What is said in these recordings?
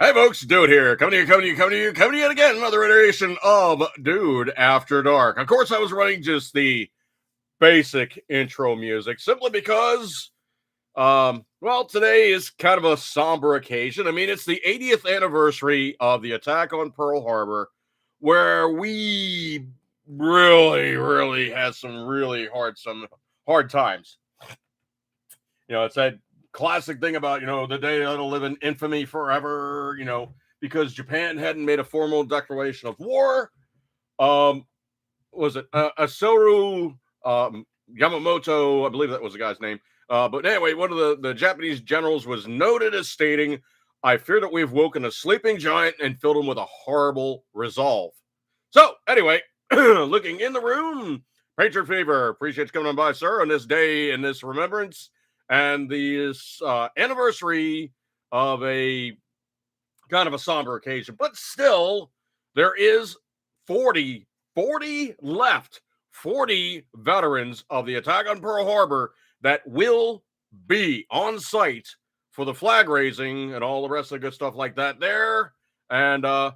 Hey folks, Dude here, coming to you yet again, another iteration of Dude After Dark. Of course, I was running just the basic intro music, simply because, well, today is kind of a somber occasion. I mean, it's the 80th anniversary of the attack on Pearl Harbor, where we really had some hard times. It's that classic thing about, the day that'll live in infamy forever, because Japan hadn't made a formal declaration of war. Um, was it Asoru Yamamoto? I believe that was the guy's name. But anyway, one of the Japanese generals was noted as stating, "I fear that we've woken a sleeping giant and filled him with a horrible resolve." So anyway, looking in the room, Patriot Fever, appreciate you coming on by, sir, on this day and this remembrance and this anniversary of a kind of a somber occasion. But still, there is 40 left, 40 veterans of the attack on Pearl Harbor that will be on site for the flag raising and all the rest of the good stuff like that there. And I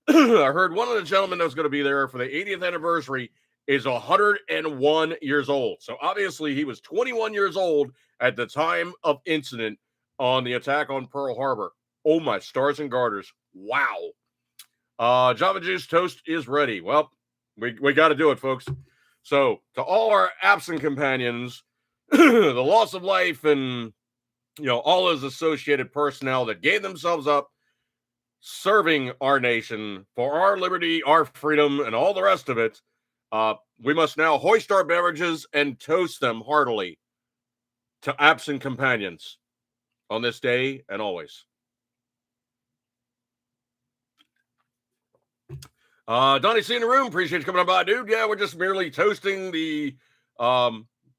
heard one of the gentlemen that was going to be there for the 80th anniversary is 101 years old. So obviously he was 21 years old at the time of incident on the attack on Pearl Harbor. Oh my stars and garters. Wow. Java Juice toast is ready. Well, we got to do it, folks. So to all our absent companions, the loss of life and, all those associated personnel that gave themselves up serving our nation for our liberty, our freedom, and all the rest of it, we must now hoist our beverages and toast them heartily to absent companions on this day and always. Donnie C in the room, appreciate you coming on by, dude. Yeah, we're just merely toasting the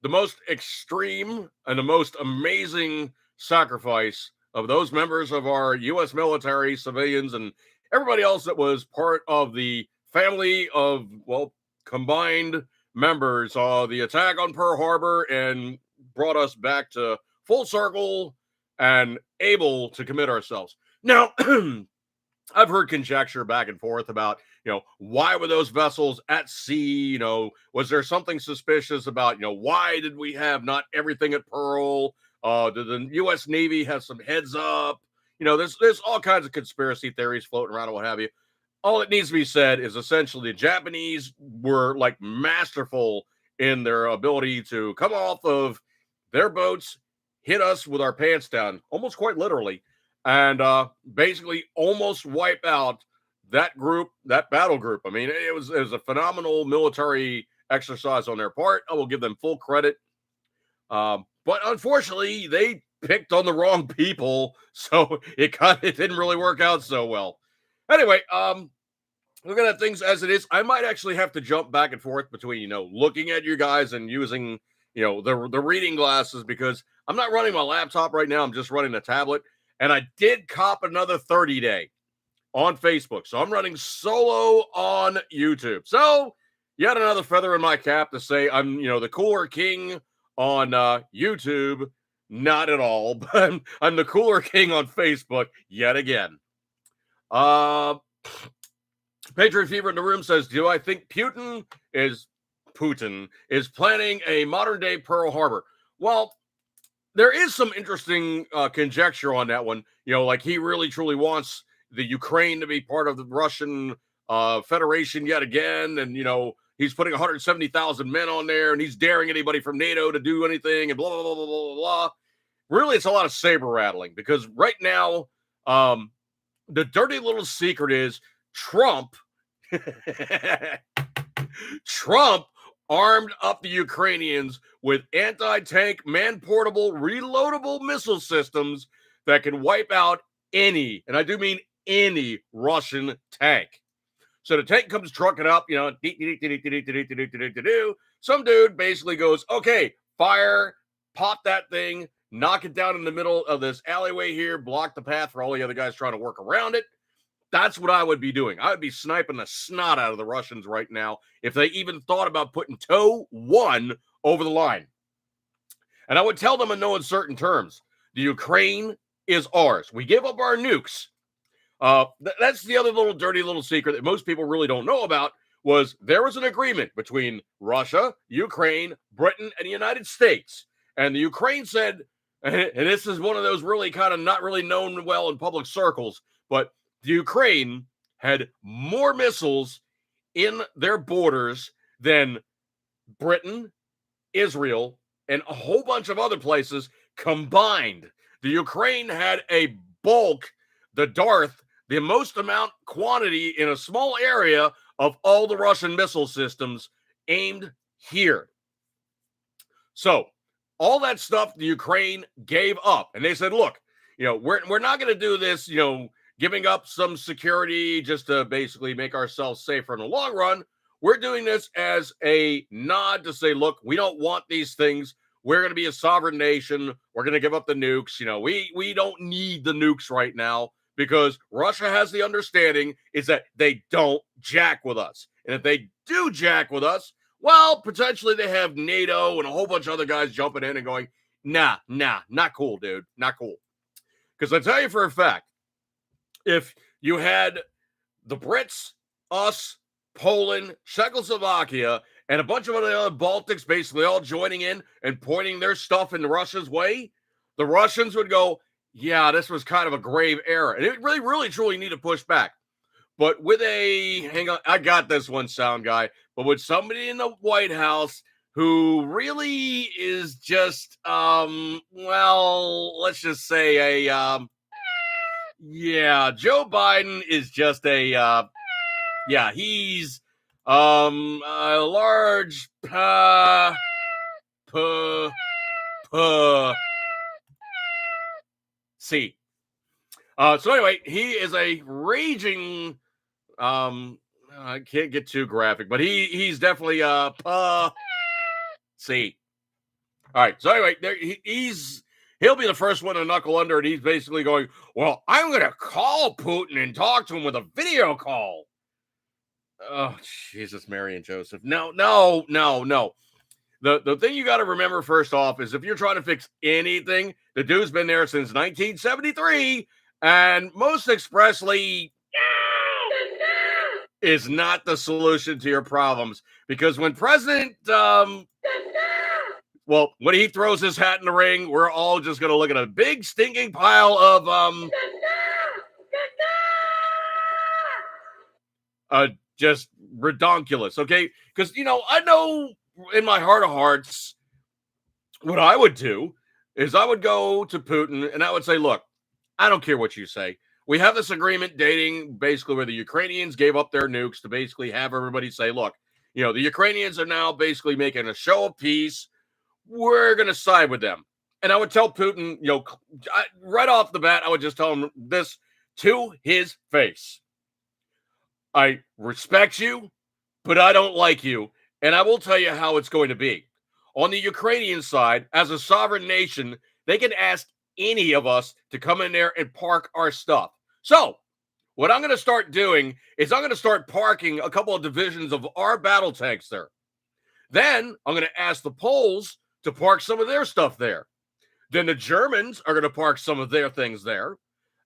most extreme and the most amazing sacrifice of those members of our U.S. military, civilians, and everybody else that was part of the family of, well, combined members of the attack on Pearl Harbor and brought us back to full circle and able to commit ourselves. Now, I've heard conjecture back and forth about, why were those vessels at sea? Was there something suspicious about, why did we have not everything at Pearl? Did the U.S. Navy have some heads up? There's all kinds of conspiracy theories floating around and what have you. All that needs to be said is essentially the Japanese were like masterful in their ability to come off of their boats, hit us with our pants down, almost quite literally, and basically almost wipe out that group, that battle group. I mean, it was a phenomenal military exercise on their part. I will give them full credit. But unfortunately, they picked on the wrong people, so it didn't really work out so well. Anyway, looking at things as it is, I might actually have to jump back and forth between, looking at you guys and using, the reading glasses, because I'm not running my laptop right now. I'm just running a tablet. And I did cop another 30-day on Facebook. So I'm running solo on YouTube. So yet another feather in my cap to say I'm, the cooler king on YouTube. Not at all, but I'm the cooler king on Facebook yet again. Patriot Fever in the room says, do I think Putin is planning a modern day Pearl Harbor? Well, there is some interesting conjecture on that one. Like he really truly wants the Ukraine to be part of the Russian Federation yet again. And, he's putting 170,000 men on there and he's daring anybody from NATO to do anything and blah, blah, blah, blah, blah, blah. Really, it's a lot of saber rattling because right now, the dirty little secret is Trump armed up the Ukrainians with anti-tank, man-portable, reloadable missile systems that can wipe out any, and I do mean any, Russian tank. So the tank comes trucking up, some dude basically goes, okay, fire, pop that thing, knock it down in the middle of this alleyway here, block the path for all the other guys trying to work around it. That's what I would be doing. I would be sniping the snot out of the Russians right now if they even thought about putting toe one over the line. And I would tell them in no uncertain terms, the Ukraine is ours. We give up our nukes. That's the other little dirty little secret that most people really don't know about. Was there was an agreement between Russia, Ukraine, Britain, and the United States, and the Ukraine said, and this is one of those really kind of not really known well in public circles, but the Ukraine had more missiles in their borders than Britain, Israel, and a whole bunch of other places combined. The Ukraine had a bulk, the Darth, the most amount quantity in a small area of all the Russian missile systems aimed here. So all that stuff the Ukraine gave up. And they said, look, we're not going to do this, giving up some security just to basically make ourselves safer in the long run. We're doing this as a nod to say, look, we don't want these things. We're going to be a sovereign nation. We're going to give up the nukes. We don't need the nukes right now because Russia has the understanding is that they don't jack with us. And if they do jack with us, well, potentially they have NATO and a whole bunch of other guys jumping in and going, nah, not cool, dude. Not cool. Because I tell you for a fact, if you had the Brits, us, Poland, Czechoslovakia, and a bunch of other Baltics basically all joining in and pointing their stuff in Russia's way, the Russians would go, yeah, this was kind of a grave error. And it really, truly need to push back. But with hang on, I got this one, sound guy, but with somebody in the White House who really is just, let's just say Joe Biden is just he's a large C. So anyway, he is a raging. I can't get too graphic, but he's definitely C. All right. So anyway, he'll be the first one to knuckle under, and he's basically going, "Well, I'm going to call Putin and talk to him with a video call." Oh, Jesus, Mary and Joseph. No. The thing you got to remember first off is if you're trying to fix anything, the dude's been there since 1973, and most expressly is not the solution to your problems. Because when when he throws his hat in the ring, we're all just going to look at a big stinking pile of just redonkulous, okay? Because, I know in my heart of hearts, what I would do is I would go to Putin and I would say, look, I don't care what you say. We have this agreement dating basically where the Ukrainians gave up their nukes to basically have everybody say, look, the Ukrainians are now basically making a show of peace. We're going to side with them. And I would tell Putin, right off the bat, I would just tell him this to his face. I respect you, but I don't like you. And I will tell you how it's going to be. On the Ukrainian side, as a sovereign nation, they can ask any of us to come in there and park our stuff. So what I'm going to start doing is I'm going to start parking a couple of divisions of our battle tanks there. Then I'm going to ask the Poles to park some of their stuff there. Then the Germans are going to park some of their things there.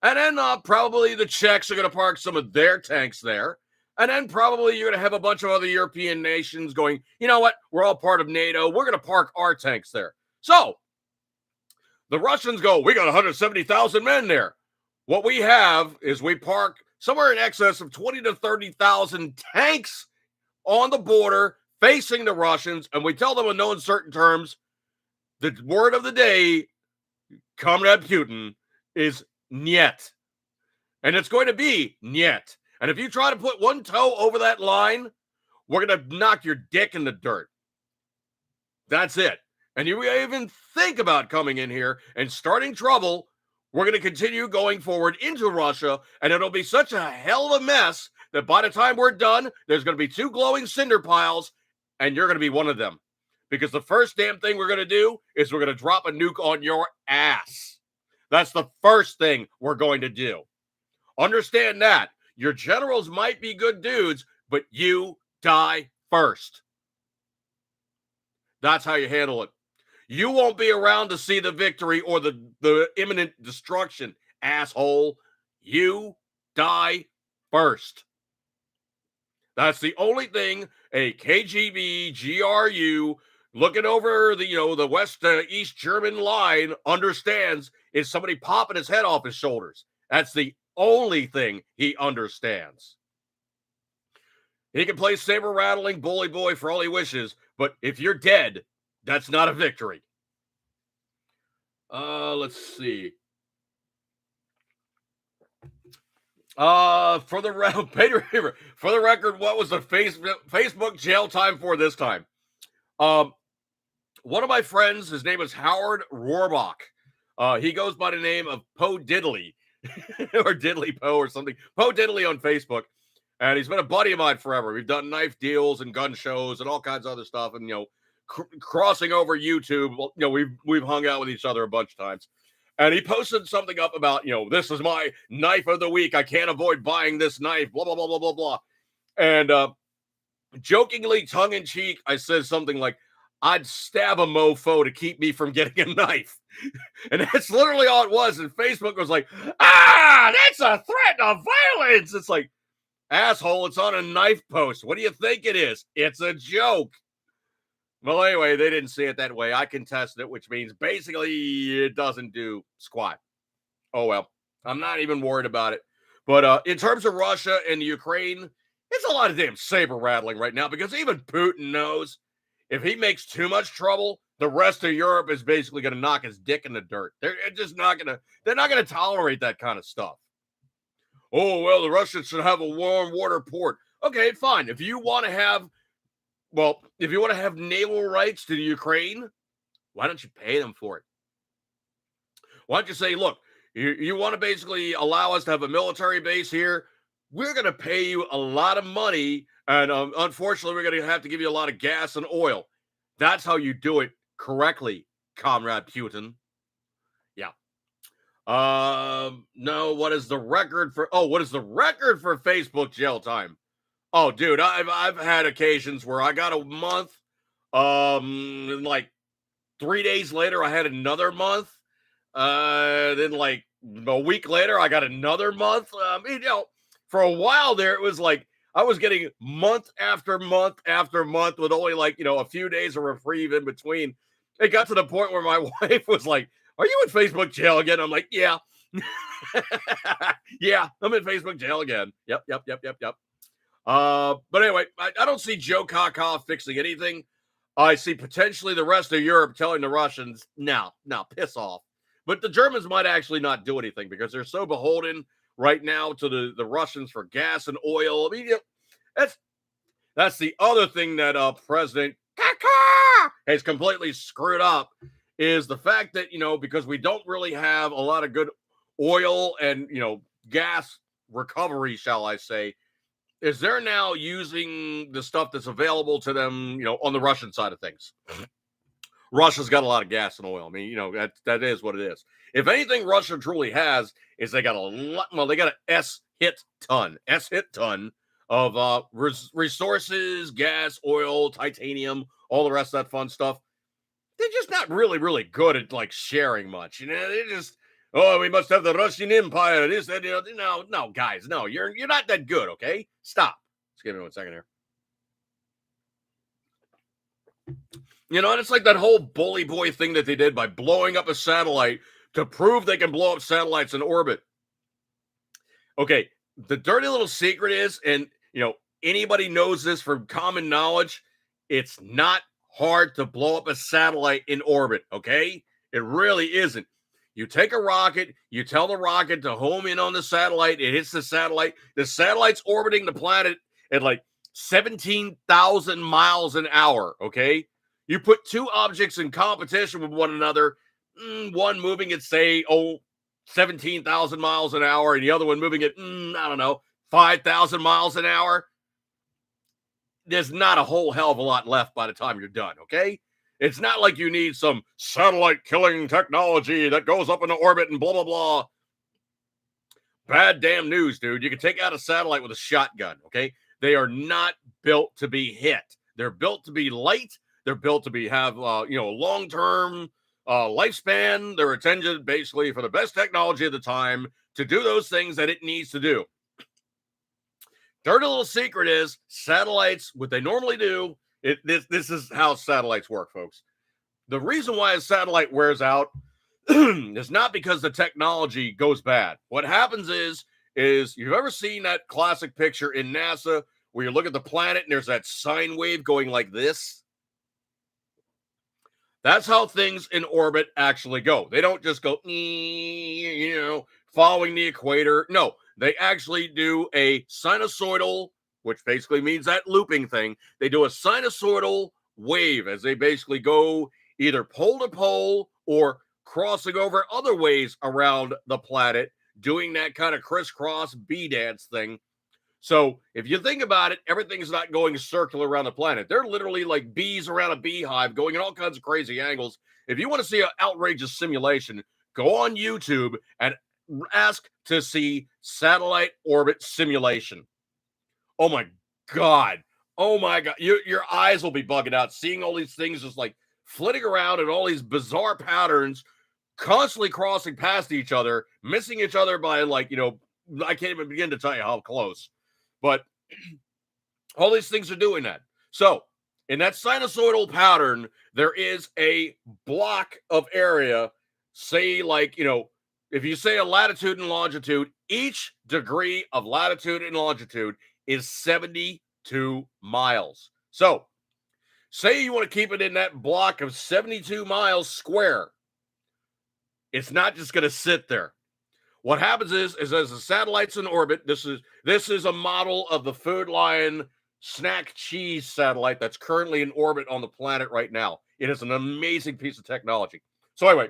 And then probably the Czechs are going to park some of their tanks there. And then probably you're going to have a bunch of other European nations going, you know what? We're all part of NATO. We're going to park our tanks there. So the Russians go, we got 170,000 men there. What we have is we park somewhere in excess of 20 to 30,000 tanks on the border facing the Russians. And we tell them in no uncertain terms, the word of the day, Comrade Putin, is niet. And it's going to be niet. And if you try to put one toe over that line, we're going to knock your dick in the dirt. That's it. And you even think about coming in here and starting trouble, we're going to continue going forward into Russia, and it'll be such a hell of a mess that by the time we're done, there's going to be 2 glowing cinder piles, and you're going to be one of them. Because the first damn thing we're going to do is we're going to drop a nuke on your ass. That's the first thing we're going to do. Understand that. Your generals might be good dudes, but you die first. That's how you handle it. You won't be around to see the victory or the imminent destruction, asshole. You die first. That's the only thing a KGB GRU looking over the West East German line understands is somebody popping his head off his shoulders. That's the only thing he understands. He can play saber rattling bully boy for all he wishes, but if you're dead, that's not a victory. Let's see. For the record, what was the Facebook jail time for this time? One of my friends, his name is Howard Rohrbach. He goes by the name of Poe Diddley or Diddley Poe or something. Poe Diddley on Facebook. And he's been a buddy of mine forever. We've done knife deals and gun shows and all kinds of other stuff. And, crossing over YouTube, we've hung out with each other a bunch of times. And he posted something up about, this is my knife of the week. I can't avoid buying this knife, blah, blah, blah, blah, blah, blah. And jokingly, tongue-in-cheek, I said something like, I'd stab a mofo to keep me from getting a knife. And that's literally all it was. And Facebook was like, that's a threat of violence. It's like, asshole, it's on a knife post. What do you think it is? It's a joke. Well, anyway, they didn't see it that way. I contested it, which means basically it doesn't do squat. Oh, well, I'm not even worried about it. But in terms of Russia and Ukraine, it's a lot of damn saber rattling right now because even Putin knows if he makes too much trouble, the rest of Europe is basically going to knock his dick in the dirt. They're just not going to, they're not going to tolerate that kind of stuff. Oh, well, the Russians should have a warm water port. Okay, fine. If you want to have naval rights to the Ukraine, why don't you pay them for it? Why don't you say, look, you want to basically allow us to have a military base here? We're going to pay you a lot of money, and unfortunately, we're going to have to give you a lot of gas and oil. That's how you do it correctly, Comrade Putin. Yeah. No, what is the record for Facebook jail time? Oh, dude, I've had occasions where I got a month. Like 3 days later, I had another month. Then like a week later, I got another month. For a while there, it was like I was getting month after month after month with only like, a few days of reprieve in between. It got to the point where my wife was like, are you in Facebook jail again? I'm like, yeah. Yeah, I'm in Facebook jail again. Yep. But anyway, I don't see Joe Kaka fixing anything. I see potentially the rest of Europe telling the Russians, no, piss off. But the Germans might actually not do anything because they're so beholden right now to the Russians for gas and oil. I mean, that's the other thing that President Kaka has completely screwed up is the fact that, because we don't really have a lot of good oil and, gas recovery, shall I say, is they're now using the stuff that's available to them, on the Russian side of things. Russia's got a lot of gas and oil. I mean, that is what it is. If anything Russia truly has is they got they got an S-hit ton of resources, gas, oil, titanium, all the rest of that fun stuff. They're just not really, really good at like sharing much. They just, we must have the Russian Empire. This, that, no, guys, no, you're not that good. Okay, stop. Just give me 1 second here. And it's like that whole bully boy thing that they did by blowing up a satellite to prove they can blow up satellites in orbit. Okay, the dirty little secret is, and anybody knows this from common knowledge, it's not hard to blow up a satellite in orbit, okay? It really isn't. You take a rocket, you tell the rocket to home in on the satellite, it hits the satellite's orbiting the planet at like 17,000 miles an hour, okay? You put two objects in competition with one another, one moving at, say, 17,000 miles an hour, and the other one moving at, 5,000 miles an hour. There's not a whole hell of a lot left by the time you're done, okay? It's not like you need some satellite killing technology that goes up into orbit and blah, blah, blah. Bad damn news, dude. You can take out a satellite with a shotgun, okay? They are not built to be hit. They're built to be light. They're built to have long-term lifespan. They're intended basically for the best technology at the time to do those things that it needs to do. Dirty little secret is satellites, what they normally do, this is how satellites work, folks. The reason why a satellite wears out is not because the technology goes bad. What happens is you've ever seen that classic picture in NASA where you look at the planet and there's that sine wave going like this? That's how things in orbit actually go. They don't just go, following the equator. No, they actually do a sinusoidal, which basically means that looping thing. They do a sinusoidal wave as they basically go either pole to pole or crossing over other ways around the planet, doing that kind of crisscross bee dance thing. So if you think about it, everything's not going circular around the planet. They're literally like bees around a beehive going in all kinds of crazy angles. If you want to see an outrageous simulation, go on YouTube and ask to see satellite orbit simulation. Oh my God. Oh my God. Your eyes will be bugging out seeing all these things just like flitting around in all these bizarre patterns, constantly crossing past each other, missing each other by I can't even begin to tell you how close. But all these things are doing that. So in that sinusoidal pattern, there is a block of area, say if you say a latitude and longitude, each degree of latitude and longitude is 72 miles. So say you want to keep it in that block of 72 miles square. It's not just going to sit there. What happens is as the satellite's in orbit, this is a model of the Food Lion snack cheese satellite that's currently in orbit on the planet right now. It is an amazing piece of technology. So anyway,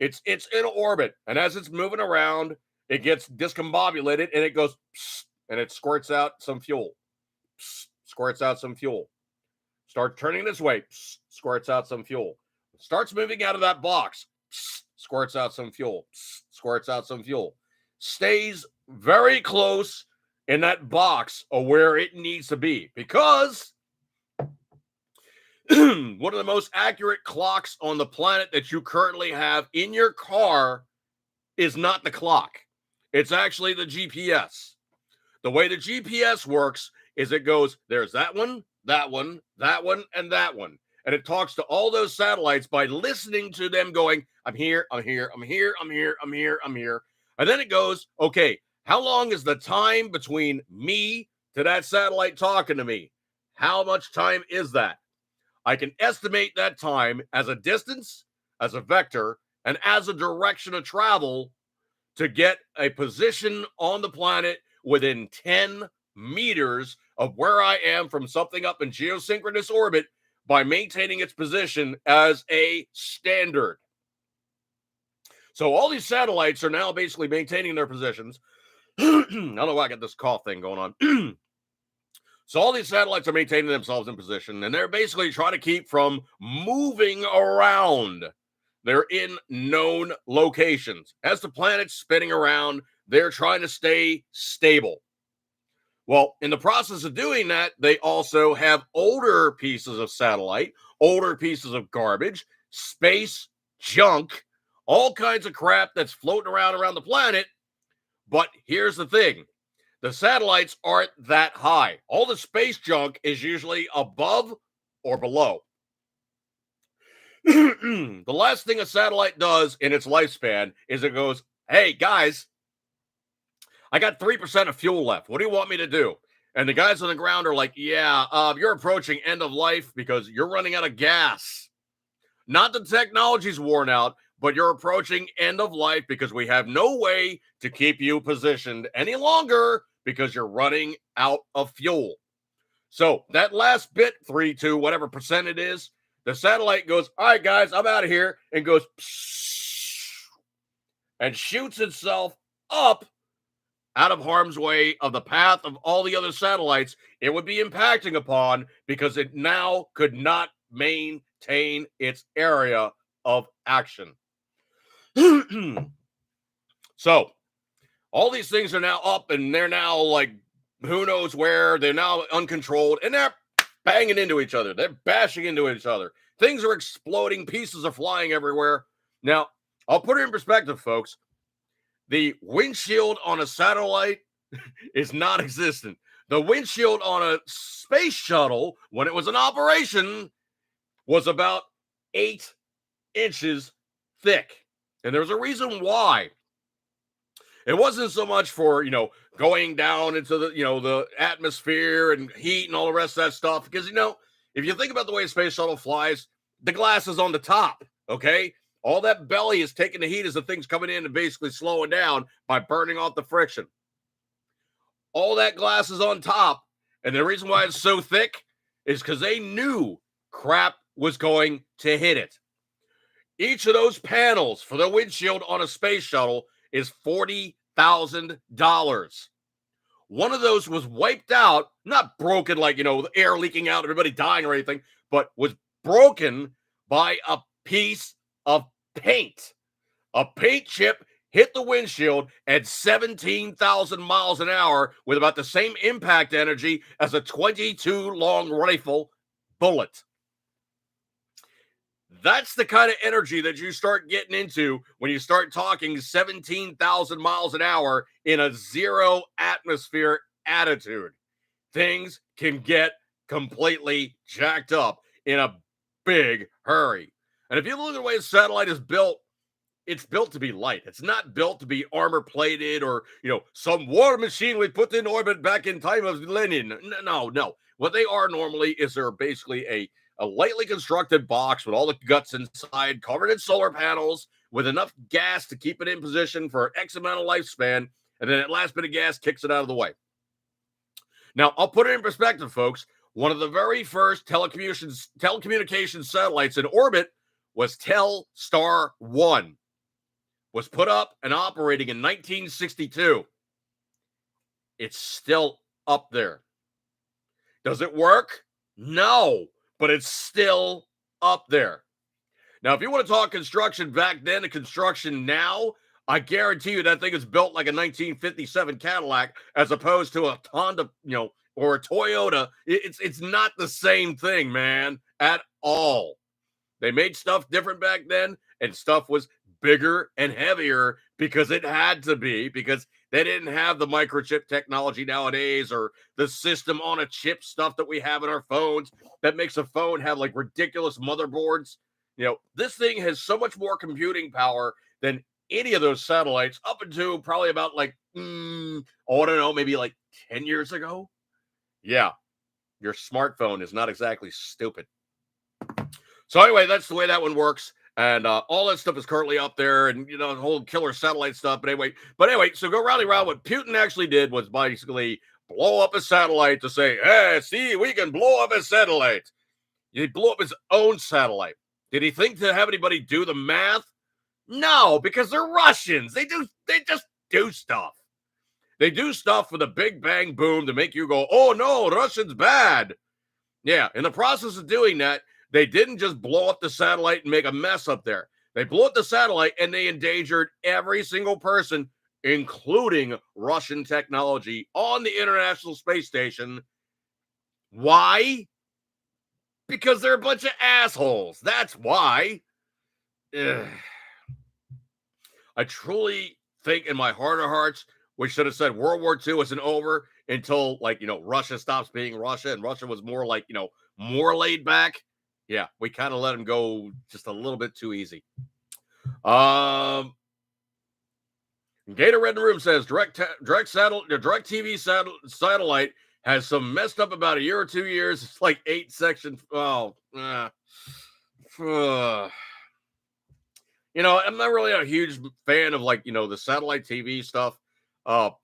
it's in orbit, and as it's moving around, it gets discombobulated, and it goes, psst, and it squirts out some fuel. Psst, squirts out some fuel. Start turning this way. Psst, squirts out some fuel. Starts moving out of that box. Psst, squirts out some fuel. Psst, squirts out some fuel. Stays very close in that box of where it needs to be, because one of the most accurate clocks on the planet that you currently have in your car is not the clock. It's actually the GPS. The way the GPS works is it goes, there's that one, that one, that one, and that one. And it talks to all those satellites by listening to them going, I'm here, I'm here, I'm here, I'm here, I'm here, I'm here. And then it goes, okay, how long is the time between me to that satellite talking to me? How much time is that? I can estimate that time as a distance, as a vector, and as a direction of travel to get a position on the planet within 10 meters of where I am from something up in geosynchronous orbit by maintaining its position as a standard. So all these satellites are now basically maintaining their positions. I don't know why I got this cough thing going on. So all these satellites are maintaining themselves in position, and they're basically trying to keep from moving around. They're in known locations. As the planet's spinning around, they're trying to stay stable. Well, in the process of doing that, they also have older pieces of satellite, older pieces of garbage, space junk, all kinds of crap that's floating around the planet. But here's the thing. The satellites aren't that high. All the space junk is usually above or below. The last thing a satellite does in its lifespan is it goes, hey, guys, I got 3% of fuel left. What do you want me to do? And the guys on the ground are like, yeah, you're approaching end of life because you're running out of gas. Not the technology's worn out, but you're approaching end of life because we have no way to keep you positioned any longer because you're running out of fuel. So that last bit, 3 to whatever percent it is, the satellite goes, all right, guys, I'm out of here, and goes, and shoots itself up out of harm's way of the path of all the other satellites it would be impacting upon, because it now could not maintain its area of action. So all these things are now up, and they're now like who knows where. They're now uncontrolled, and they're banging into each other. They're bashing into each other. Things are exploding. Pieces are flying everywhere. Now, I'll put it in perspective, folks. The windshield on a satellite is non-existent. The windshield on a space shuttle, when it was in operation, was about 8 inches thick. And there's a reason why. It wasn't so much for, going down into the atmosphere and heat and all the rest of that stuff. Because, if you think about the way a space shuttle flies, the glass is on the top, okay? All that belly is taking the heat as the thing's coming in and basically slowing down by burning off the friction. All that glass is on top. And the reason why it's so thick is because they knew crap was going to hit it. Each of those panels for the windshield on a space shuttle is $40,000. One of those was wiped out, not broken like, the air leaking out, everybody dying or anything, but was broken by a piece of paint. A paint chip hit the windshield at 17,000 miles an hour with about the same impact energy as a 22 long rifle bullet. That's the kind of energy that you start getting into when you start talking 17,000 miles an hour in a zero atmosphere attitude. Things can get completely jacked up in a big hurry. And if you look at the way a satellite is built, it's built to be light. It's not built to be armor plated or, some war machine we put in orbit back in time of Lenin. No. What they are normally is they're basically a lightly constructed box with all the guts inside, covered in solar panels, with enough gas to keep it in position for X amount of lifespan, and then that last bit of gas kicks it out of the way. Now, I'll put it in perspective, folks. One of the very first telecommunications satellites in orbit was Telstar 1. Was put up and operating in 1962. It's still up there. Does it work? No, but it's still up there. Now, if you want to talk construction back then and construction now, I guarantee you that thing is built like a 1957 Cadillac as opposed to a Honda, or a Toyota. It's not the same thing, man, at all. They made stuff different back then, and stuff was bigger and heavier because it had to be, because they didn't have the microchip technology nowadays or the system on a chip stuff that we have in our phones that makes a phone have like ridiculous motherboards. This thing has so much more computing power than any of those satellites up until probably about like, I don't know, maybe like 10 years ago. Yeah, your smartphone is not exactly stupid. So anyway, that's the way that one works. And all that stuff is currently up there, and the whole killer satellite stuff. But anyway, so go round. What Putin actually did was basically blow up a satellite to say, "Hey, see, we can blow up a satellite." He blew up his own satellite. Did he think to have anybody do the math? No, because they're Russians. They just do stuff. They do stuff for the big bang boom to make you go, "Oh no, Russians bad." Yeah, in the process of doing that, they didn't just blow up the satellite and make a mess up there. They blew up the satellite and they endangered every single person, including Russian technology, on the International Space Station. Why? Because they're a bunch of assholes. That's why. Ugh. I truly think in my heart of hearts, we should have said World War II isn't over until, Russia stops being Russia and Russia was more like, more laid back. Yeah, we kind of let him go just a little bit too easy. Gator Red in the Room says direct TV satellite has some messed up about a year or 2 years. It's like 8 sections. Oh, I'm not really a huge fan of the satellite TV stuff. I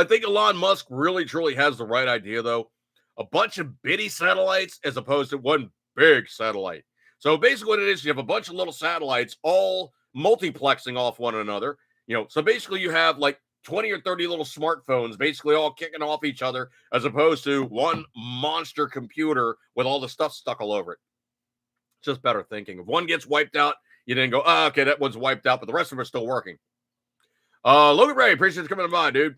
think Elon Musk really truly has the right idea though. A bunch of bitty satellites as opposed to one big satellite. So basically what it is, you have a bunch of little satellites all multiplexing off one another. So basically you have like 20 or 30 little smartphones basically all kicking off each other as opposed to one monster computer with all the stuff stuck all over it. Just better thinking. If one gets wiped out, you didn't go, oh, okay, that one's wiped out, but the rest of them are still working. Logan Ray, appreciate you coming by, dude.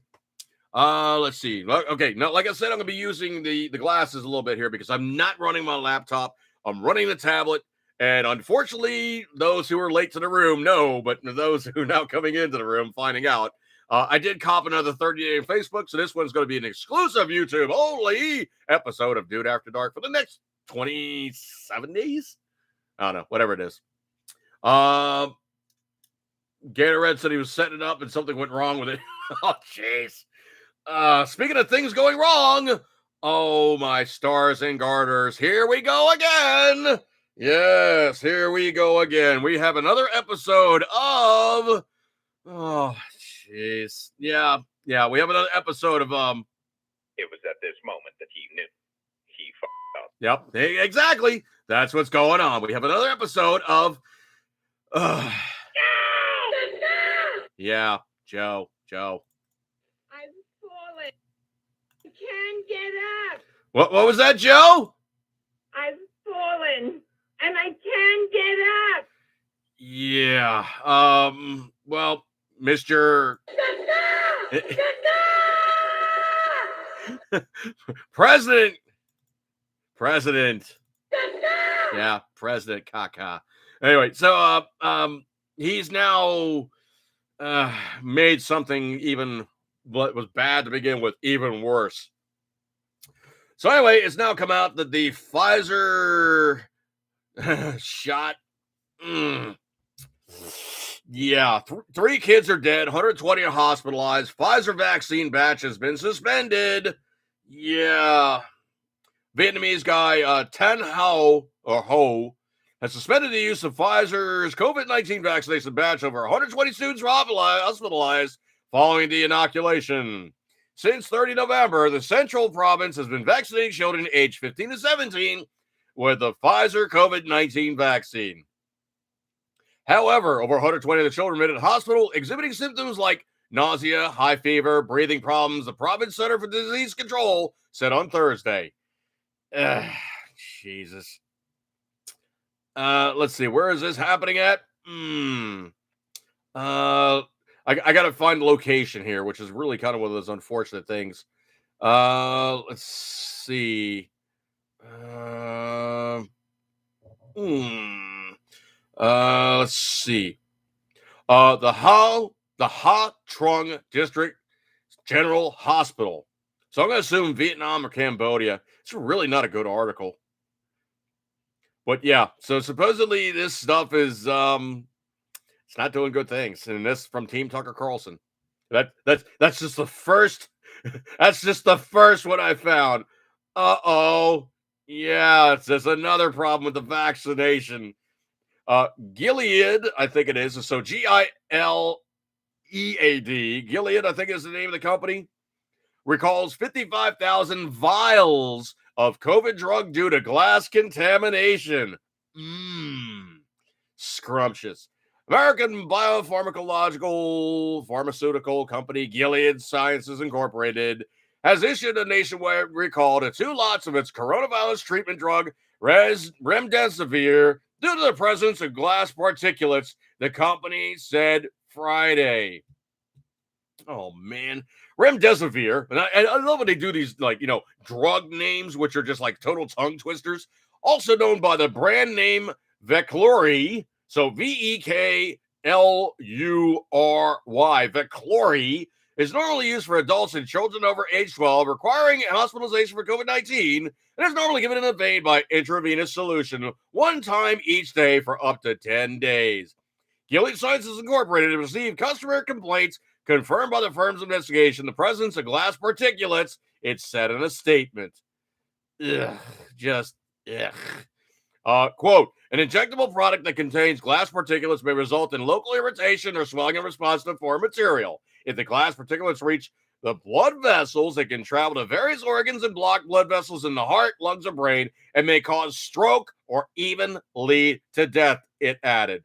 Let's see. Okay, now, like I said, I'm going to be using the glasses a little bit here because I'm not running my laptop. I'm running the tablet. And unfortunately, those who are late to the room know, but those who are now coming into the room finding out, I did cop another 30-day on Facebook, so this one's going to be an exclusive YouTube only episode of Dude After Dark for the next 27 days. I don't know, whatever it is. Gatorade said he was setting it up and something went wrong with it. Oh, jeez. Speaking of things going wrong, oh, my stars and garters, here we go again. Yes, here we go again. We have another episode of, oh, jeez. Yeah, we have another episode of, It was at this moment that he knew he fucked up. Yep, exactly. That's what's going on. We have another episode of, yeah, Joe. I've fallen. I can't get up. What was that, Joe? I've fallen and I can't get up. Yeah. Well, Mr. President. Yeah, President Kaka. Anyway, so he's now made something even what was bad to begin with even worse. So anyway, it's now come out that the Pfizer shot. Yeah, 3 kids are dead, 120 are hospitalized. Pfizer vaccine batch has been suspended. Yeah. Vietnamese guy Tan Ho has suspended the use of Pfizer's COVID-19 vaccination batch over 120 students were hospitalized following the inoculation. Since 30 November, the Central Province has been vaccinating children aged 15 to 17 with the Pfizer COVID-19 vaccine. However, over 120 of the children admitted to hospital exhibiting symptoms like nausea, high fever, breathing problems, the Province Center for Disease Control said on Thursday. Jesus. Let's see. Where is this happening at? I got to find the location here, which is really kind of one of those unfortunate things. Let's see. Let's see. The Ha Trung District General Hospital. So I'm going to assume Vietnam or Cambodia. It's really not a good article. But yeah, so supposedly this stuff is it's not doing good things. And this from Team Tucker Carlson. That's just the first that's just the first one I found. Uh-oh. Yeah, it's just another problem with the vaccination. Gilead, I think it is. So Gilead, Gilead, I think is the name of the company, recalls 55,000 vials of COVID drug due to glass contamination. Scrumptious. American pharmaceutical company Gilead Sciences Incorporated has issued a nationwide recall to 2 lots of its coronavirus treatment drug, remdesivir, due to the presence of glass particulates, the company said Friday. Oh, man. Remdesivir, and I love when they do these, drug names, which are just like total tongue twisters, also known by the brand name Veklury, so Veklury. Veklury is normally used for adults and children over age 12, requiring hospitalization for COVID-19, and is normally given in a vein by intravenous solution 1 time each day for up to 10 days. Gilead Sciences Incorporated received customer complaints confirmed by the firm's investigation the presence of glass particulates, it said in a statement. Quote, an injectable product that contains glass particulates may result in local irritation or swelling in response to foreign material. If the glass particulates reach the blood vessels, it can travel to various organs and block blood vessels in the heart, lungs, or brain, and may cause stroke or even lead to death, it added.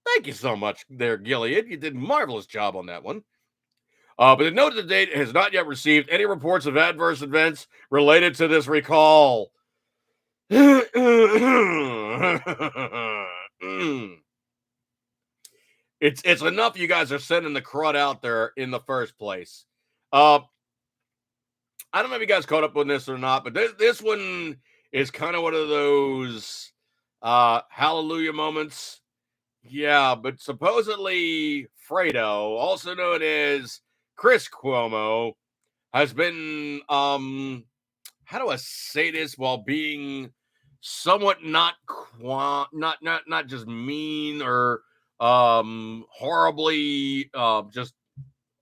Thank you so much there, Gilead. You did a marvelous job on that one. But it noted the date has not yet received any reports of adverse events related to this recall. It's enough you guys are sending the crud out there in the first place. I don't know if you guys caught up on this or not, but this one is kind of one of those hallelujah moments. Yeah, but supposedly Fredo, also known as Chris Cuomo has been, how do I say this while being somewhat not just mean or horribly just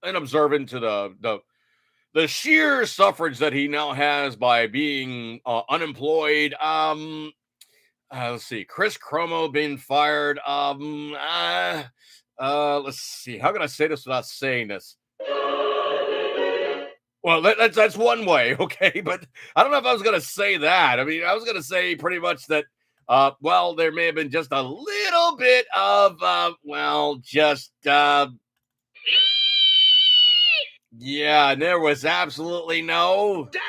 unobservant to the sheer suffrage that he now has by being unemployed. Let's see, Chris Cuomo being fired. Let's see, how can I say this without saying this? Well, that's one way, okay, but I don't know if I was going to say that. I mean, I was going to say pretty much that. Well, there may have been just a little bit of, yeah, and there was absolutely no Death!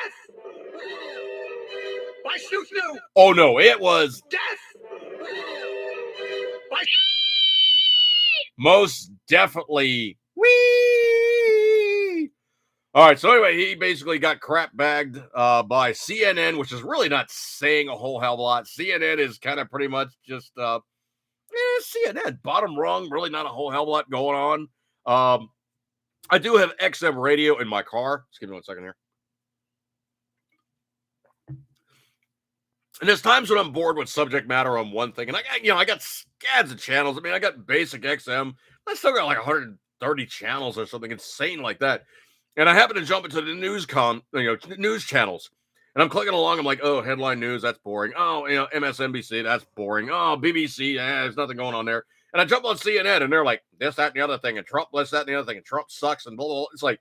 By snoo snoo! Oh no, it was Death! By most definitely wee. All right, so anyway, he basically got crap bagged by CNN, which is really not saying a whole hell of a lot. CNN is kind of pretty much just CNN, bottom rung, really not a whole hell of a lot going on. I do have XM radio in my car. Just give me 1 second here. And there's times when I'm bored with subject matter on one thing, and I got scads of channels. I mean, I got basic XM. I still got like 130 channels or something insane like that. And I happen to jump into the news channels, and I'm clicking along. I'm like, oh, headline news, that's boring. Oh, MSNBC, that's boring. Oh, BBC, there's nothing going on there. And I jump on CNN, and they're like this, that, and the other thing, and Trump, this, that, and the other thing, and Trump sucks, and blah, blah, blah. It's like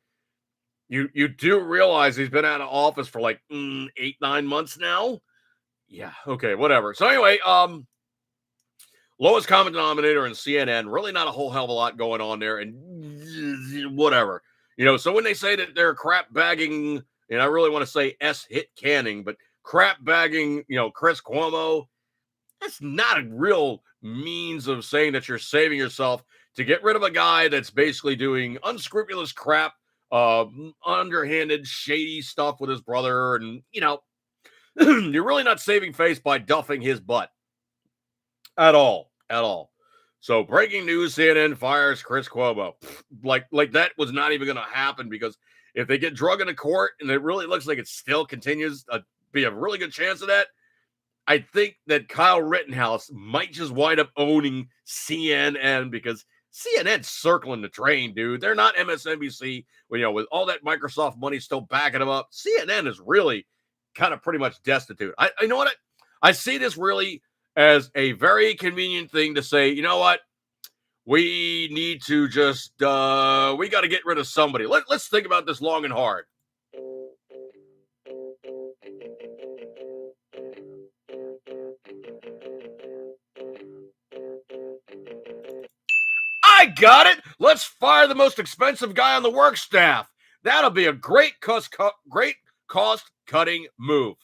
you do realize he's been out of office for like 8-9 months now. Yeah, okay, whatever. So anyway, lowest common denominator in CNN, really not a whole hell of a lot going on there, and whatever. So when they say that they're crap bagging, and I really want to say hit canning, but crap bagging, Chris Cuomo, that's not a real means of saying that you're saving yourself to get rid of a guy that's basically doing unscrupulous crap, underhanded, shady stuff with his brother, and, you're really not saving face by duffing his butt. At all. So breaking news, CNN fires Chris Cuomo. Like that was not even going to happen, because if they get drug into court and it really looks like it still continues to be a really good chance of that, I think that Kyle Rittenhouse might just wind up owning CNN, because CNN's circling the train, dude. They're not MSNBC. With all that Microsoft money still backing them up, CNN is really kind of pretty much destitute. I you know what? I see this really as a very convenient thing to say, you know what? We need to just, we got to get rid of somebody. Let's think about this long and hard. I got it. Let's fire the most expensive guy on the work staff. That'll be a great cost-cutting move.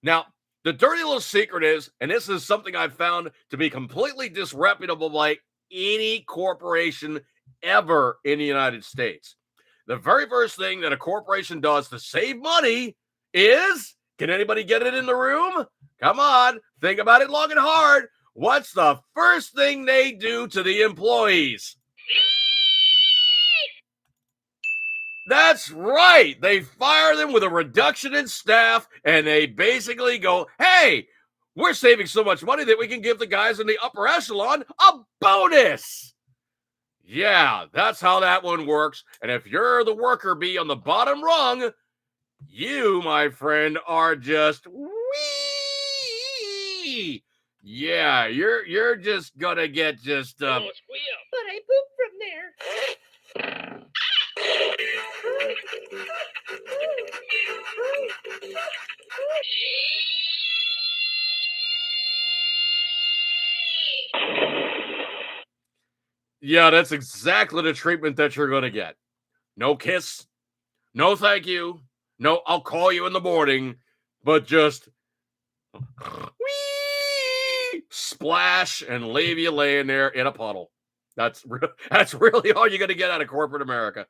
Now, the dirty little secret is, and this is something I've found to be completely disreputable by any corporation ever in the United States. The very first thing that a corporation does to save money is, can anybody get it in the room? Come on, think about it long and hard. What's the first thing they do to the employees? That's right. They fire them with a reduction in staff, and they basically go, hey, we're saving so much money that we can give the guys in the upper echelon a bonus. Yeah, that's how that one works. And if you're the worker bee on the bottom rung, you, my friend, are just wee. Yeah, you're just gonna get just But I pooped from there. Yeah, that's exactly the treatment that you're gonna get. No kiss, no thank you, no I'll call you in the morning, but just whee, splash and leave you laying there in a puddle. That's really all you're gonna get out of corporate America.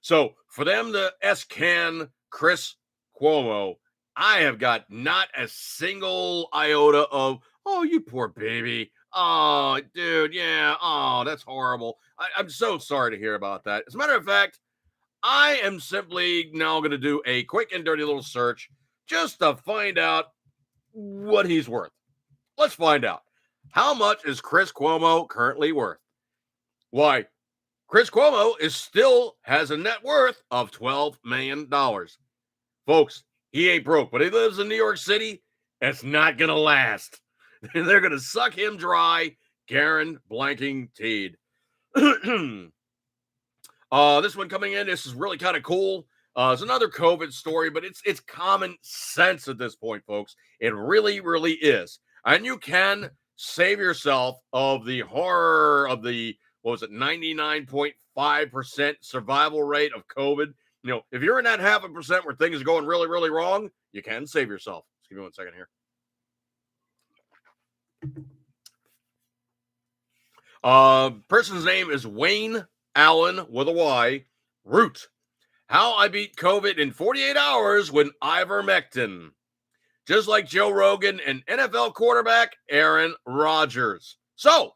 So for them to S-can Chris Cuomo, I have got not a single iota of, oh, you poor baby. Oh, dude, yeah. Oh, that's horrible. I'm so sorry to hear about that. As a matter of fact, I am simply now going to do a quick and dirty little search just to find out what he's worth. Let's find out. How much is Chris Cuomo currently worth? Why, Chris Cuomo still has a net worth of $12 million. Folks, he ain't broke, but he lives in New York City. It's not going to last. They're going to suck him dry, Garen blanking teed. This one coming in, this is really kind of cool. It's another COVID story, but it's common sense at this point, folks. It really, really is. And you can save yourself of the horror of the, 99.5% survival rate of COVID. You know, if you're in that 0.5% where things are going really, really wrong, you can save yourself. Just give me 1 second here. Person's name is Wayne Allen with a Y. Root. How I beat COVID in 48 hours with ivermectin. Just like Joe Rogan and NFL quarterback Aaron Rodgers. So,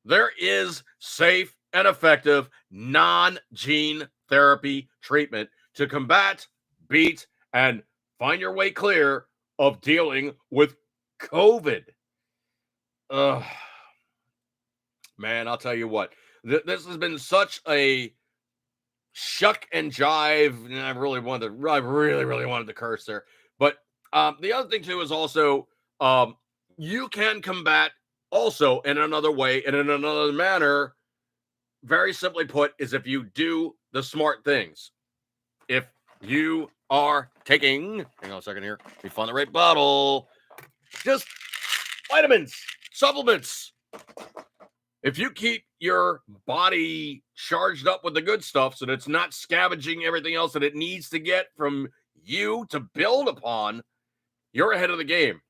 there is safe and effective non-gene therapy treatment to combat, beat, and find your way clear of dealing with COVID. Man, I'll tell you what. This has been such a shuck and jive. And I really wanted to curse there. But the other thing too is also you can combat also in another way and in another manner. Very simply put, is if you do the smart things. If you are taking, hang on a second here, we find the right bottle. Just vitamins, supplements. If you keep your body charged up with the good stuff so that it's not scavenging everything else that it needs to get from you to build upon, you're ahead of the game.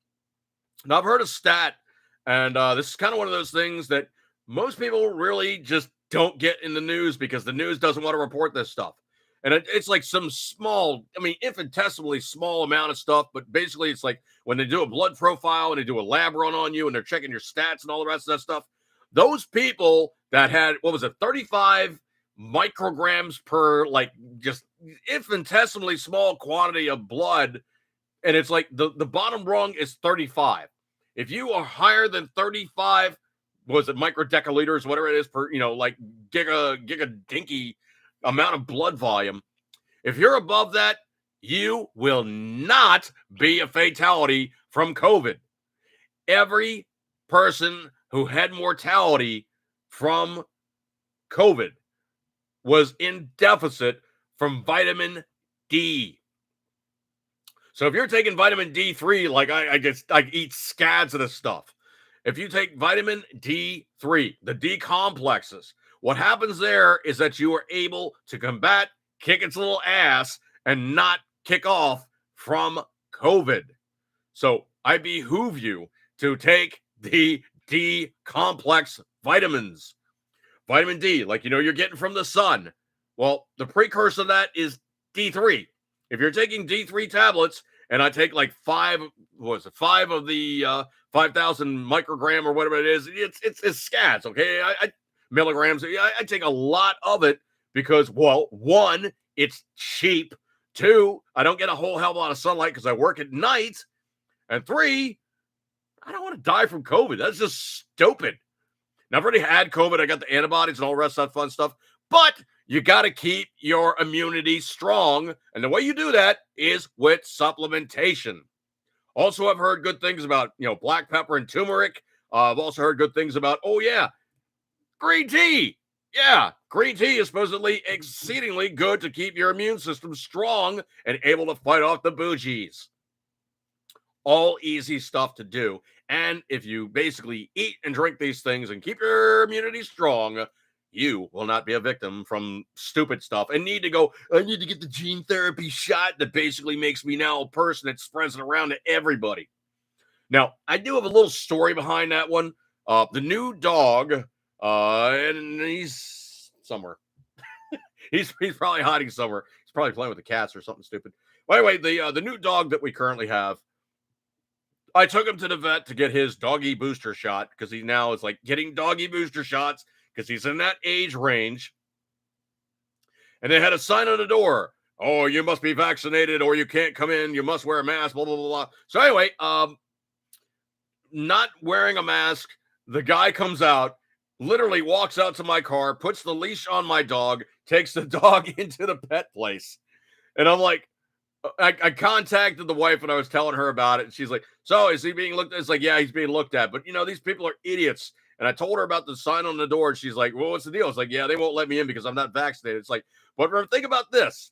Now, I've heard a stat, and this is kind of one of those things that most people really just don't get in the news because the news doesn't want to report this stuff. And it's like some small, infinitesimally small amount of stuff, but basically it's like when they do a blood profile and they do a lab run on you and they're checking your stats and all the rest of that stuff, those people that had, 35 micrograms per, like, just infinitesimally small quantity of blood, and it's like the bottom rung is 35. If you are higher than 35, microdecaliters, whatever it is per, like giga dinky amount of blood volume, if you're above that, you will not be a fatality from COVID. Every person who had mortality from COVID was in deficit from vitamin D. So if you're taking vitamin D3, like I eat scads of this stuff. If you take vitamin D3, the D complexes, what happens there is that you are able to combat, kick its little ass, and not kick off from COVID. So I behoove you to take the D complex vitamins. Vitamin D, like you're getting from the sun. Well, the precursor to that is D3. If you're taking D3 tablets, and I take like 5 of the 5,000 microgram or whatever it is, it's scads, okay? Milligrams. I take a lot of it because, well, 1, it's cheap. 2, I don't get a whole hell of a lot of sunlight because I work at night. And 3, I don't want to die from COVID. That's just stupid. Now, I've already had COVID. I got the antibodies and all the rest of that fun stuff. But you got to keep your immunity strong. And the way you do that is with supplementation. Also, I've heard good things about, black pepper and turmeric. I've also heard good things about, green tea. Yeah, green tea is supposedly exceedingly good to keep your immune system strong and able to fight off the bougies. All easy stuff to do. And if you basically eat and drink these things and keep your immunity strong, you will not be a victim from stupid stuff and I need to get the gene therapy shot that basically makes me now a person that spreads it around to everybody. Now, I do have a little story behind that one. The new dog, and he's somewhere. he's probably hiding somewhere. He's probably playing with the cats or something stupid. Well, anyway, the new dog that we currently have, I took him to the vet to get his doggy booster shot because he now is like getting doggy booster shots because he's in that age range. and they had a sign on the door. Oh, you must be vaccinated or you can't come in. You must wear a mask, blah, blah, blah, blah. So anyway, not wearing a mask, the guy comes out, literally walks out to my car, puts the leash on my dog, takes the dog into the pet place. And I'm like, I contacted the wife and I was telling her about it. And she's like, so is he being looked at? It's like, yeah, he's being looked at. But, these people are idiots. And I told her about the sign on the door. And she's like, well, what's the deal? It's like, yeah, they won't let me in because I'm not vaccinated. It's like, but think about this.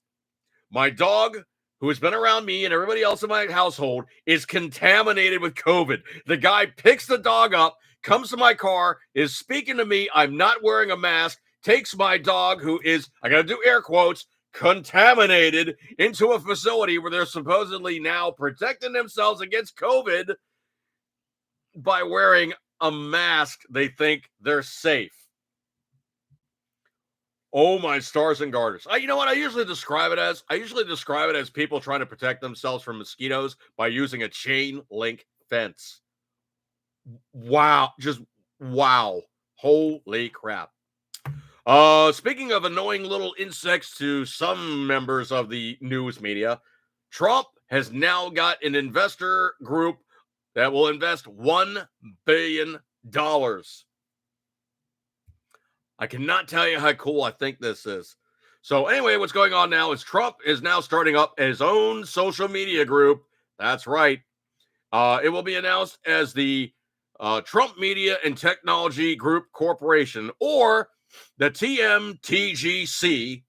My dog, who has been around me and everybody else in my household, is contaminated with COVID. The guy picks the dog up, comes to my car, is speaking to me. I'm not wearing a mask, takes my dog, who is, I got to do air quotes, contaminated, into a facility where they're supposedly now protecting themselves against COVID by wearing a mask. They think they're safe. Oh, my stars and garters. You know what I usually describe it as? I usually describe it as people trying to protect themselves from mosquitoes by using a chain link fence. Wow. Just wow. Holy crap. Speaking of annoying little insects to some members of the news media, Trump has now got an investor group that will invest $1 billion. I cannot tell you how cool I think this is. So anyway, what's going on now is Trump is now starting up his own social media group. That's right. It will be announced as the Trump Media and Technology Group Corporation, or the TMTGC.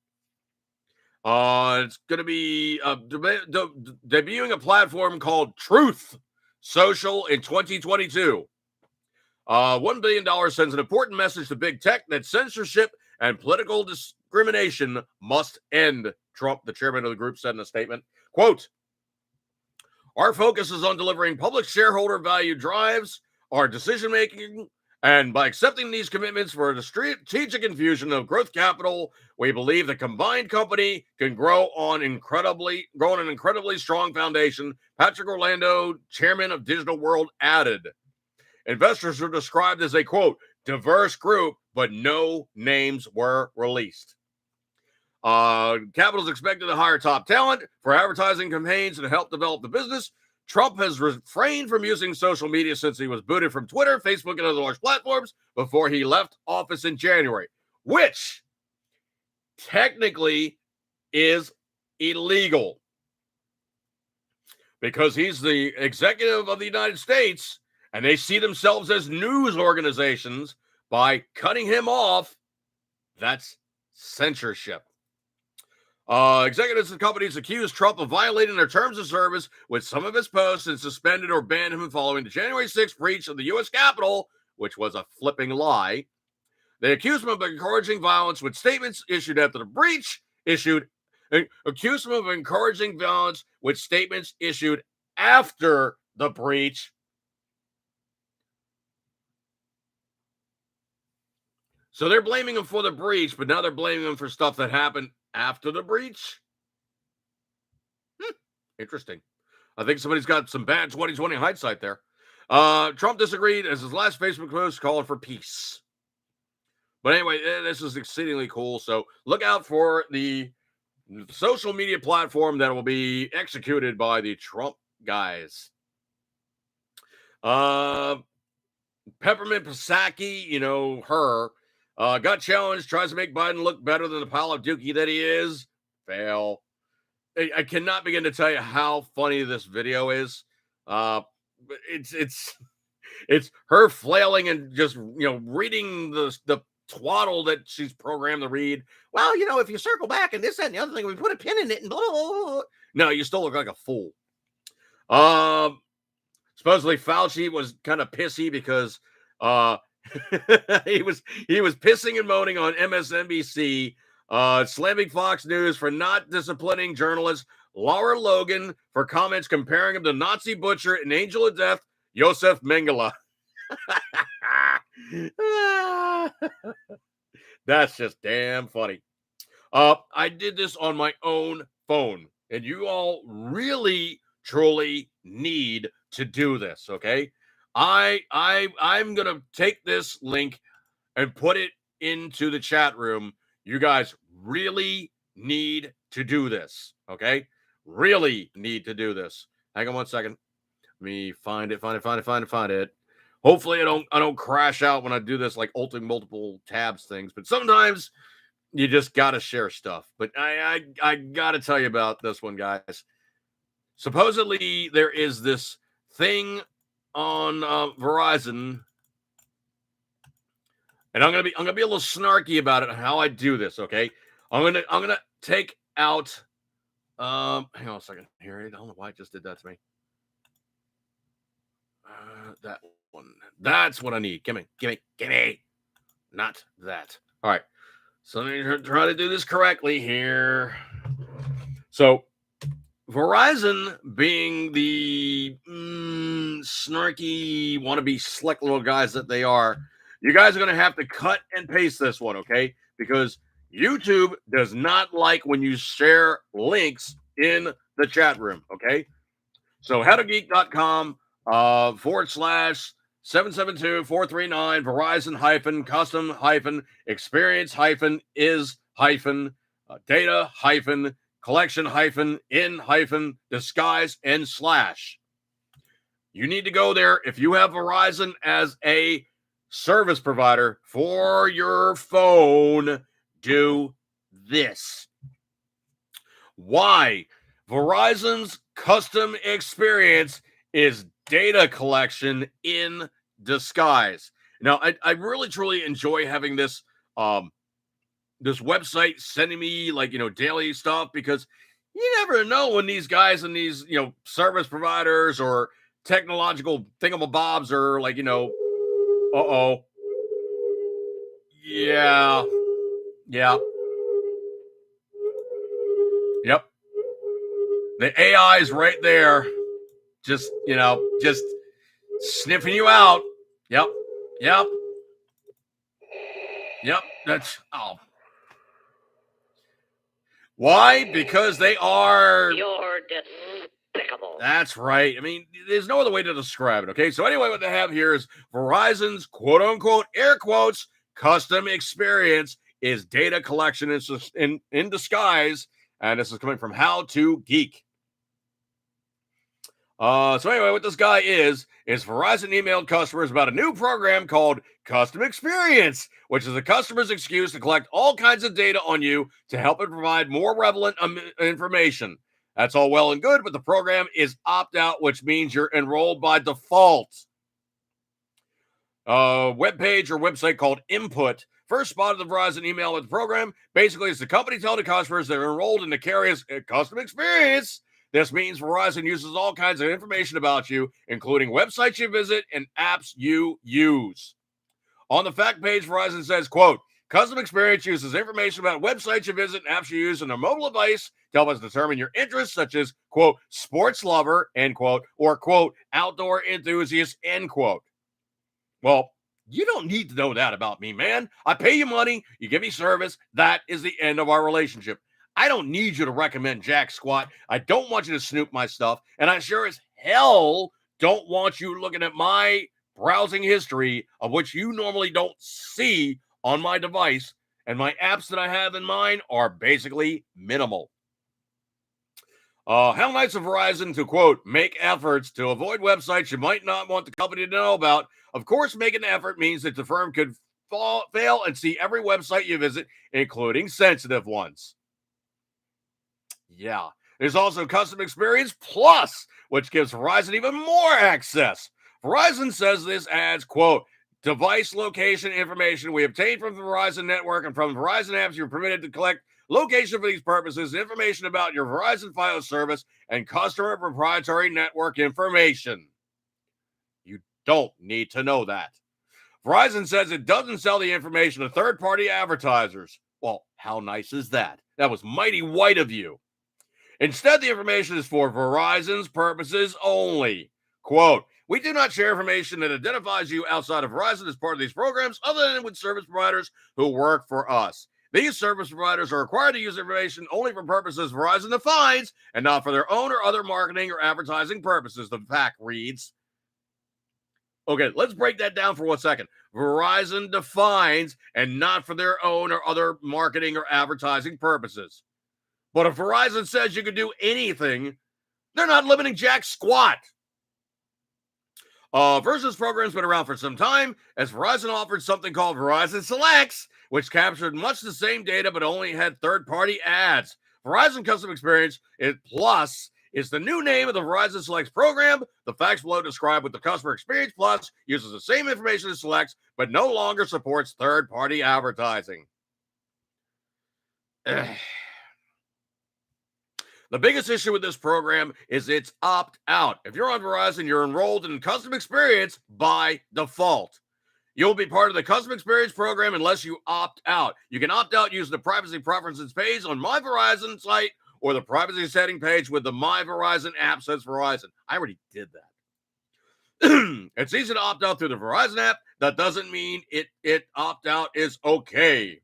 It's going to be debuting a platform called Truth Social in 2022. $1 billion sends an important message to big tech that censorship and political discrimination must end, Trump, the chairman of the group, said in a statement. Quote, our focus is on delivering public shareholder value drives our decision-making, and by accepting these commitments for a strategic infusion of growth capital, we believe the combined company can grow on an incredibly strong foundation, Patrick Orlando, chairman of Digital World, added. Investors are described as a, quote, diverse group, but no names were released. Capital is expected to hire top talent for advertising campaigns and to help develop the business. Trump has refrained from using social media since he was booted from Twitter, Facebook, and other large platforms before he left office in January, which technically is illegal because he's the executive of the United States. And they see themselves as news organizations. By cutting him off, that's censorship. Executives and companies accused Trump of violating their terms of service with some of his posts and suspended or banned him following the January 6th breach of the U.S. Capitol, which was a flipping lie. They accused him of encouraging violence with statements issued after the breach, accused him of encouraging violence with statements issued after the breach. So they're blaming him for the breach, but now they're blaming him for stuff that happened after the breach? Interesting. I think somebody's got some bad 2020 hindsight there. Trump disagreed as his last Facebook post called for peace. But anyway, this is exceedingly cool. So look out for the social media platform that will be executed by the Trump guys. Peppermint Psaki, her, got challenged, tries to make Biden look better than the pile of dookie that he is. Fail. I cannot begin to tell you how funny this video is. It's her flailing and just reading the twaddle that she's programmed to read. Well, if you circle back and this, that, and the other thing, we put a pin in it and blah, blah, blah. No, you still look like a fool. Supposedly Fauci was kind of pissy because he was pissing and moaning on MSNBC, slamming Fox News for not disciplining journalist Laura Logan for comments comparing him to Nazi butcher and angel of death Josef Mengele. That's just damn funny. I did this on my own phone, and you all really, truly need to do this, okay? I'm gonna take this link and put it into the chat room. You guys really need to do this. Okay, really need to do this. Hang on one second. Let me find it. Hopefully, I don't crash out when I do this like ultimate multiple tabs things. But sometimes you just gotta share stuff. But I gotta tell you about this one, guys. Supposedly there is this thing on Verizon, and I'm gonna be a little snarky about it. How I do this, okay? I'm gonna take out. Hang on a second here. I don't know why it just did that to me. That one. That's what I need. Gimme. Not that. All right. So let me try to do this correctly here. So Verizon, being the snarky, wannabe, slick little guys that they are, you guys are going to have to cut and paste this one, okay? Because YouTube does not like when you share links in the chat room, okay? So howtogeek.com /772-439 Verizon custom experience is data collection in disguise and / You need to go there if you have Verizon as a service provider for your phone. Do this. Why? Verizon's custom experience is data collection in disguise. Now, I really truly enjoy having this this website sending me like daily stuff, because you never know when these guys and these service providers or technological thingamabobs are like yeah yep, the AI is right there, just sniffing you out. Yep. That's why? Because they are. You're despicable. That's right. I mean, there's no other way to describe it. Okay. So anyway, what they have here is Verizon's quote unquote air quotes custom experience is data collection in disguise, and this is coming from How to Geek. So anyway, what this guy is Verizon emailed customers about a new program called Custom Experience, which is a customer's excuse to collect all kinds of data on you to help it provide more relevant information. That's all well and good, but the program is opt-out, which means you're enrolled by default. Webpage or website called Input first spotted the Verizon email with the program. Basically, it's the company telling the customers they're enrolled in the carrier's Custom Experience. This means Verizon uses all kinds of information about you, including websites you visit and apps you use. On the fact page, Verizon says, quote, Custom Experience uses information about websites you visit and apps you use on a mobile device to help us determine your interests, such as, quote, sports lover, end quote, or, quote, outdoor enthusiast, end quote. Well, you don't need to know that about me, man. I pay you money, you give me service. That is the end of our relationship. I don't need you to recommend jack squat. I don't want you to snoop my stuff. And I sure as hell don't want you looking at my browsing history, of which you normally don't see on my device. And my apps that I have in mine are basically minimal. How nice of Verizon to, quote, make efforts to avoid websites you might not want the company to know about. Of course, making an effort means that the firm could fail and see every website you visit, including sensitive ones. Yeah. There's also Custom Experience Plus, which gives Verizon even more access. Verizon says this adds, quote, device location information we obtain from the Verizon network and from Verizon apps. You're permitted to collect location for these purposes, information about your Verizon Fios service, and customer proprietary network information. You don't need to know that. Verizon says it doesn't sell the information to third-party advertisers. Well, how nice is that? That was mighty white of you. Instead, the information is for Verizon's purposes only. Quote, we do not share information that identifies you outside of Verizon as part of these programs, other than with service providers who work for us. These service providers are required to use information only for purposes Verizon defines and not for their own or other marketing or advertising purposes, the fact reads. Okay, let's break that down for 1 second. Verizon defines and not for their own or other marketing or advertising purposes. But if Verizon says you can do anything, they're not limiting jack squat. Verizon's program's been around for some time, as Verizon offered something called Verizon Selects, which captured much the same data but only had third-party ads. Verizon Custom Experience Plus is the new name of the Verizon Selects program. The facts below describe what the Customer Experience Plus uses the same information as Selects, but no longer supports third-party advertising. The biggest issue with this program is it's opt-out. If you're on Verizon, you're enrolled in Custom Experience by default. You'll be part of the Custom Experience program unless you opt out. You can opt out using the Privacy Preferences page on My Verizon site or the Privacy Setting page with the My Verizon app, says Verizon. I already did that. It's easy to opt out through the Verizon app. That doesn't mean it opt-out is okay.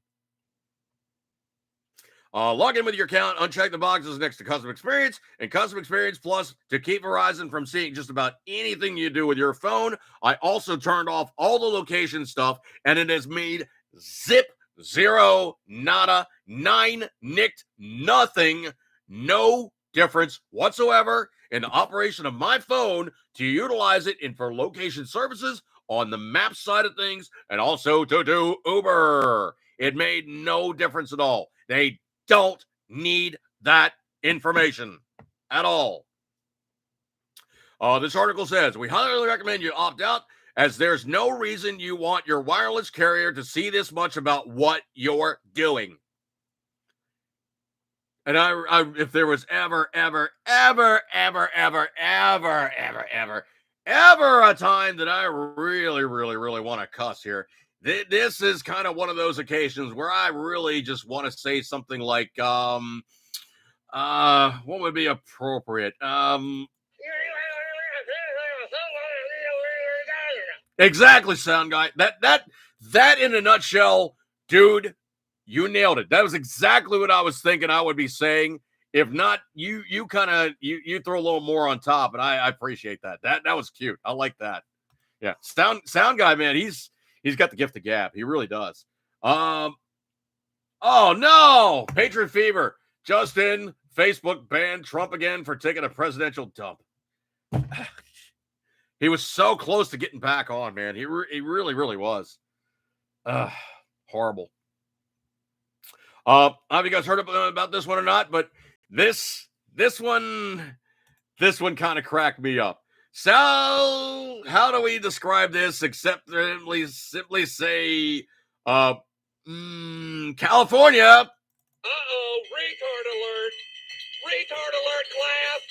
Log in with your account, uncheck the boxes next to Custom Experience and Custom Experience Plus to keep Verizon from seeing just about anything you do with your phone. I also turned off all the location stuff, and it has made zip, zero, nada, nine, nicked, nothing, no difference whatsoever in the operation of my phone to utilize it for location services on the map side of things and also to do Uber. It made no difference at all. They don't need that information at all. This article says, we highly recommend you opt out as there's no reason you want your wireless carrier to see this much about what you're doing. And if there was ever a time that I really want to cuss here, this is kind of one of those occasions where I really just want to say something like, what would be appropriate? Exactly, sound guy. That in a nutshell, dude, you nailed it. That was exactly what I was thinking I would be saying. If not, you kind of you throw a little more on top, and I appreciate that. That was cute. I like that. Yeah, sound guy, man. He's got the gift of gab. He really does. Oh no, Patriot Fever. Justin, Facebook banned Trump again for taking a presidential dump. He was so close to getting back on, man. He really was. Horrible. I don't know if you guys heard about this one or not, but this one kind of cracked me up. So, how do we describe this except simply say, California? Uh-oh, retard alert. Retard alert, class.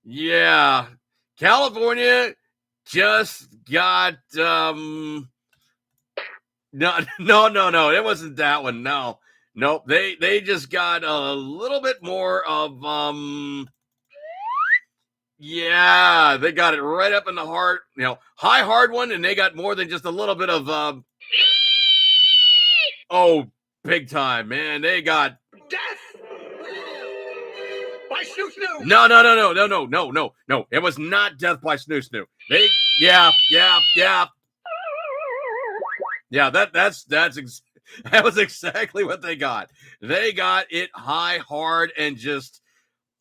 Yeah, California just got, no, it wasn't that one, no. Nope, they just got a little bit more of, yeah, they got it right up in the heart, high hard one, and they got more than just a little bit of, oh, big time, man. They got Death by Snoo Snoo. No. It was not death by Snoo Snoo. Yeah. That was exactly what they got. They got it high, hard, and just,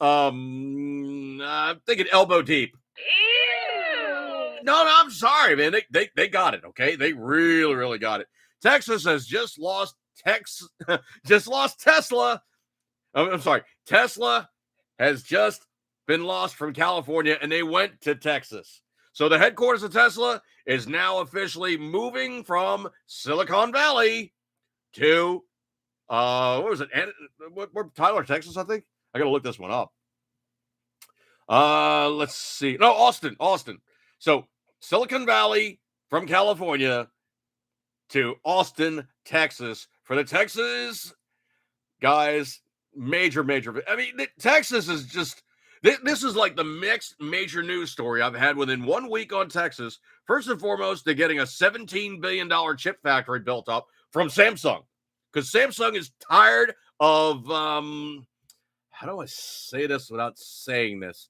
I'm thinking elbow deep. Ew. No, I'm sorry, man. They got it, okay? They really got it. Texas has just lost Tesla. I'm sorry. Tesla has just been lost from California, and they went to Texas. So the headquarters of Tesla is now officially moving from Silicon Valley to, what was it? Tyler, Texas, I think. I got to look this one up. Let's see. No, Austin. So Silicon Valley from California to Austin, Texas. For the Texas guys, major. I mean, Texas is just, this is like the next major news story I've had within 1 week on Texas. First and foremost, they're getting a $17 billion chip factory built up from Samsung. Because Samsung is tired of, how do I say this without saying this?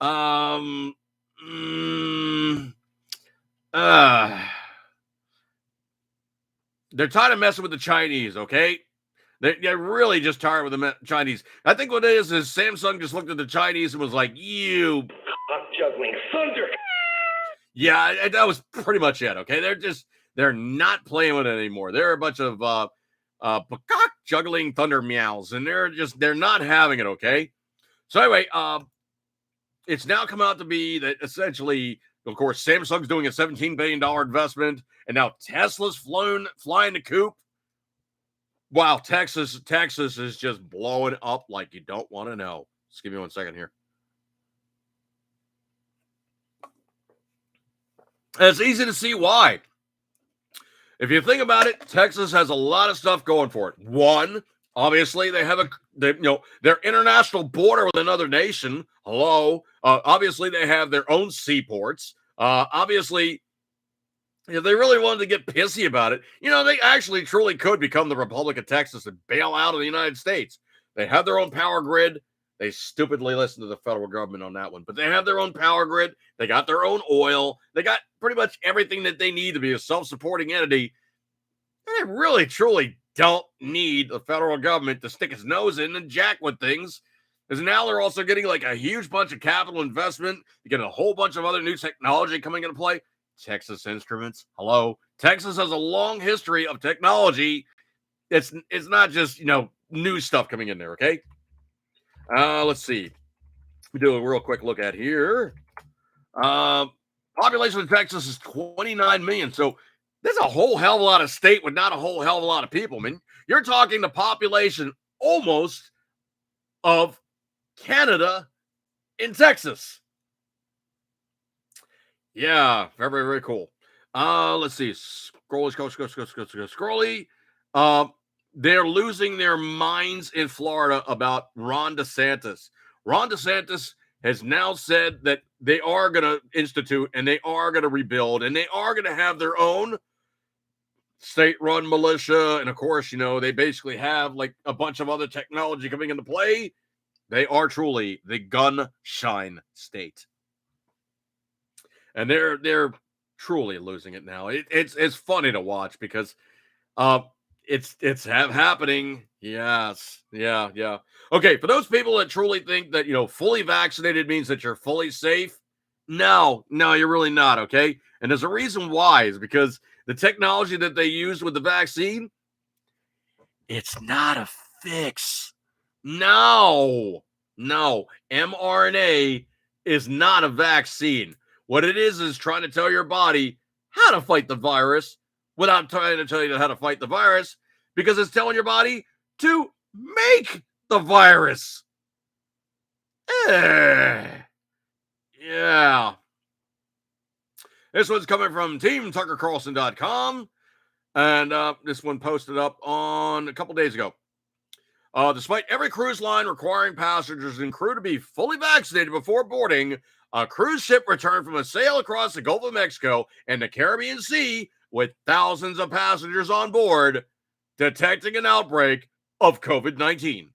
They're tired of messing with the Chinese, okay? They're really just tired with the Chinese. I think what it is Samsung just looked at the Chinese and was like, you Juggling thunder. yeah, that was pretty much it. Okay, they're not playing with it anymore. They're a bunch of peacock juggling thunder meows, and they're not having it. Okay, so anyway, it's now come out to be that essentially, of course, Samsung's doing a $17 billion investment, and now Tesla's flying the coop. Wow, Texas is just blowing up like you don't want to know. Just give me 1 second here. And it's easy to see why. If you think about it, Texas has a lot of stuff going for it. One, obviously, they have their international border with another nation. Hello. Obviously, they have their own seaports. Obviously, if they really wanted to get pissy about it, they actually truly could become the Republic of Texas and bail out of the United States. They have their own power grid. They stupidly listen to the federal government on that one, but they have their own power grid. They got their own oil. They got pretty much everything that they need to be a self-supporting entity. And they really, truly don't need the federal government to stick its nose in and jack with things. Because now they're also getting like a huge bunch of capital investment. You get a whole bunch of other new technology coming into play. Texas Instruments. Hello. Texas has a long history of technology. It's not just, new stuff coming in there, okay? Let's see. We do a real quick look at here. Population of Texas is 29 million. So there's a whole hell of a lot of state with not a whole hell of a lot of people. I mean, you're talking the population almost of Canada in Texas. Yeah, very, very, very cool. Let's see. Scrolly. They're losing their minds in Florida about Ron DeSantis. Ron DeSantis has now said that they are going to institute and they are going to rebuild and they are going to have their own state-run militia. And of course, they basically have like a bunch of other technology coming into play. They are truly the gun shine state. And they're truly losing it now. It's funny to watch because it's happening. Yes. Yeah. Okay, for those people that truly think that, fully vaccinated means that you're fully safe, no, you're really not, okay? And there's a reason why, is because the technology that they use with the vaccine, it's not a fix. No. mRNA is not a vaccine. What it is trying to tell your body how to fight the virus without trying to tell you how to fight the virus, because it's telling your body to make the virus. Yeah. This one's coming from TeamTuckerCarlson.com, and this one posted up on a couple days ago. Despite every cruise line requiring passengers and crew to be fully vaccinated before boarding, a cruise ship returned from a sail across the Gulf of Mexico and the Caribbean Sea with thousands of passengers on board, detecting an outbreak of COVID-19,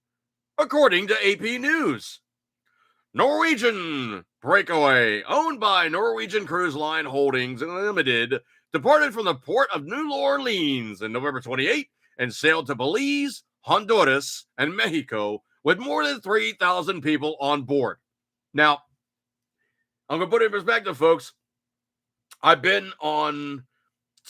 according to AP News. Norwegian Breakaway, owned by Norwegian Cruise Line Holdings Limited, departed from the port of New Orleans on November 28 and sailed to Belize, Honduras, and Mexico with more than 3,000 people on board. Now, I'm going to put it in perspective, folks. I've been on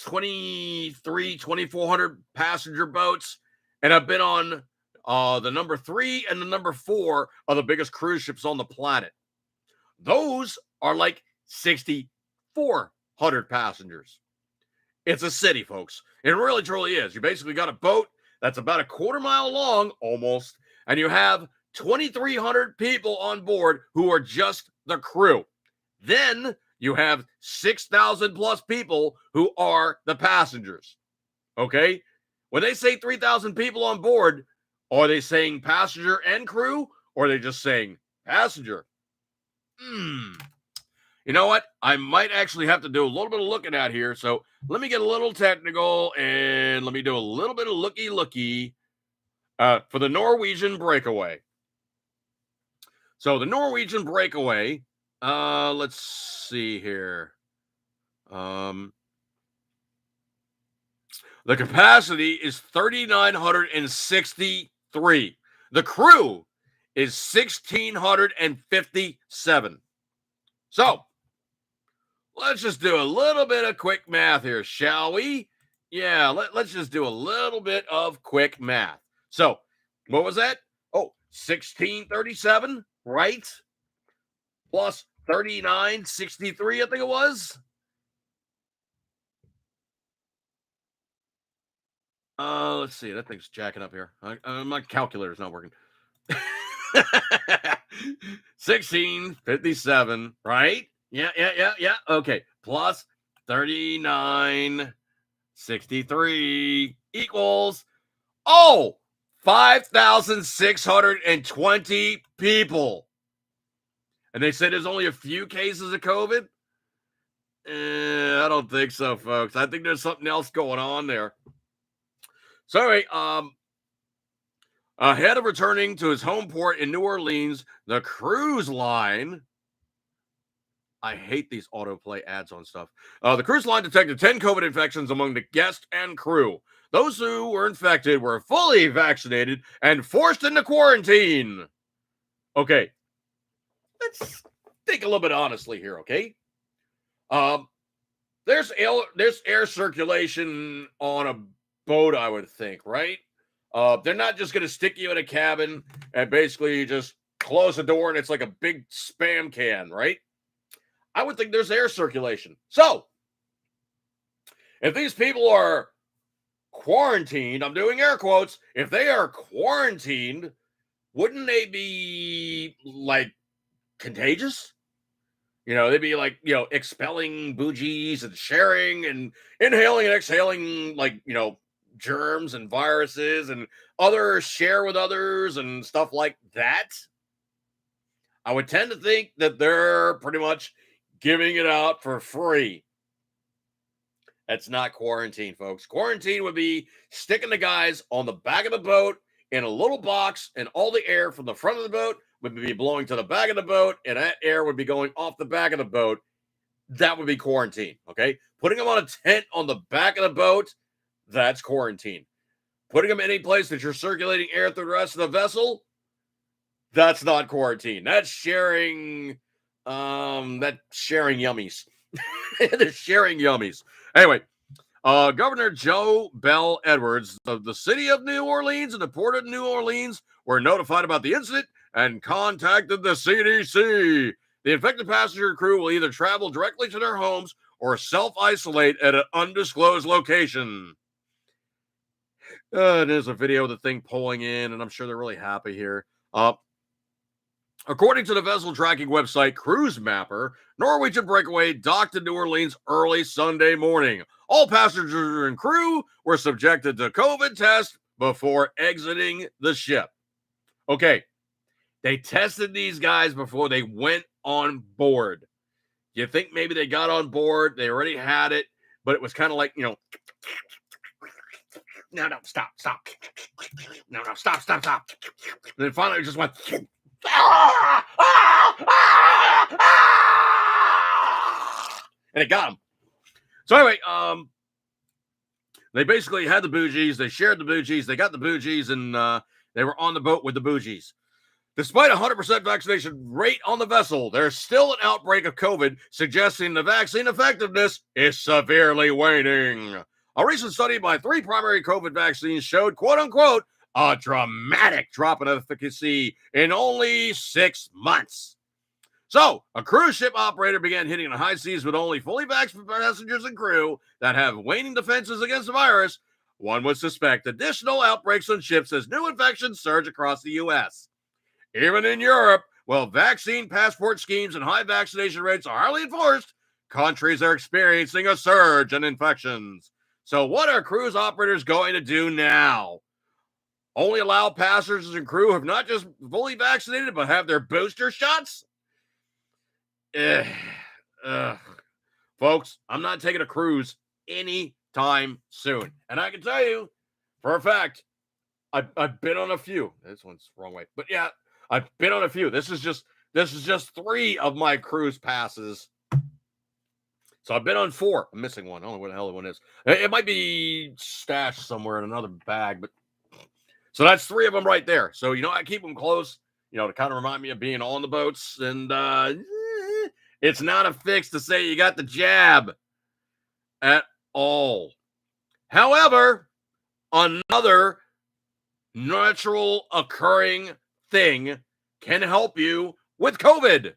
2,400 passenger boats, and I've been on the number 3 and the number 4 are the biggest cruise ships on the planet. Those are like 6,400 passengers. It's a city, folks. It really, truly is. You basically got a boat that's about a quarter mile long, almost, and you have 2,300 people on board who are just the crew. Then you have 6,000 plus people who are the passengers. Okay? When they say 3,000 people on board, are they saying passenger and crew, or are they just saying passenger? You know what? I might actually have to do a little bit of looking at here. So let me get a little technical and let me do a little bit of looky for the Norwegian Breakaway. So the Norwegian Breakaway, let's see here. The capacity is 3,963. The crew is 1,657. So, let's just do a little bit of quick math here, shall we? Yeah, let's just do a little bit of quick math. So, what was that? Oh, 1637, right? Plus 3963, I think it was. Let's see. That thing's jacking up here. My calculator's not working. 1657, right? Yeah. Okay. Plus 3963 equals 5,620 people. And they said there's only a few cases of COVID. I don't think so, folks. I think there's something else going on there. So anyway, ahead of returning to his home port in New Orleans, the cruise line. I hate these autoplay ads on stuff. The cruise line detected 10 COVID infections among the guests and crew. Those who were infected were fully vaccinated and forced into quarantine. Okay, let's think a little bit honestly here, okay? There's air circulation on a boat, I would think, right? They're not just going to stick you in a cabin and basically just close the door and it's like a big spam can, right? I would think there's air circulation. So, if these people are quarantined, I'm doing air quotes, if they are quarantined, wouldn't they be like contagious? You know, they'd be like, expelling bougies and sharing and inhaling and exhaling, like, germs and viruses and others share with others and stuff like that. I would tend to think that they're pretty much giving it out for free. That's not quarantine, folks. Quarantine would be sticking the guys on the back of the boat in a little box, and all the air from the front of the boat would be blowing to the back of the boat, and that air would be going off the back of the boat. That would be quarantine, okay? Putting them on a tent on the back of the boat, that's quarantine. Putting them in any place that you're circulating air through the rest of the vessel, that's not quarantine. That's sharing yummies. They're sharing yummies. Anyway, Governor Joe Bell Edwards of the city of New Orleans and the port of New Orleans were notified about the incident and contacted the CDC. The infected passenger crew will either travel directly to their homes or self-isolate at an undisclosed location. There's a video of the thing pulling in, and I'm sure they're really happy here. According to the vessel tracking website Cruise Mapper, Norwegian Breakaway docked in New Orleans early Sunday morning. All passengers and crew were subjected to COVID tests before exiting the ship. Okay, they tested these guys before they went on board. You think maybe they got on board, they already had it, but it was kind of like, no, stop. No, stop. And then finally it just went... and it got them. So anyway, they basically had the bougies. They shared the bougies. They got the bougies, and they were on the boat with the bougies. Despite a 100% vaccination rate on the vessel, there's still an outbreak of COVID, suggesting the vaccine effectiveness is severely waning. A recent study by 3 primary COVID vaccines showed, quote unquote, a dramatic drop in efficacy in only 6 months. So, a cruise ship operator began hitting the high seas with only fully vaccinated passengers and crew that have waning defenses against the virus. One would suspect additional outbreaks on ships as new infections surge across the U.S. Even in Europe, while vaccine passport schemes and high vaccination rates are highly enforced, countries are experiencing a surge in infections. So, what are cruise operators going to do now? Only allow passengers and crew who have not just fully vaccinated, but have their booster shots? Folks, I'm not taking a cruise anytime soon. And I can tell you, for a fact, I've been on a few. This one's the wrong way. But yeah, I've been on a few. This is just 3 of my cruise passes. It's So I've been on 4. I'm missing one. I don't know where the hell the one is. It might be stashed somewhere in another bag, but so that's 3 of them right there. So, I keep them close, to kind of remind me of being on the boats. And it's not a fix to say you got the jab at all. However, another natural occurring thing can help you with COVID.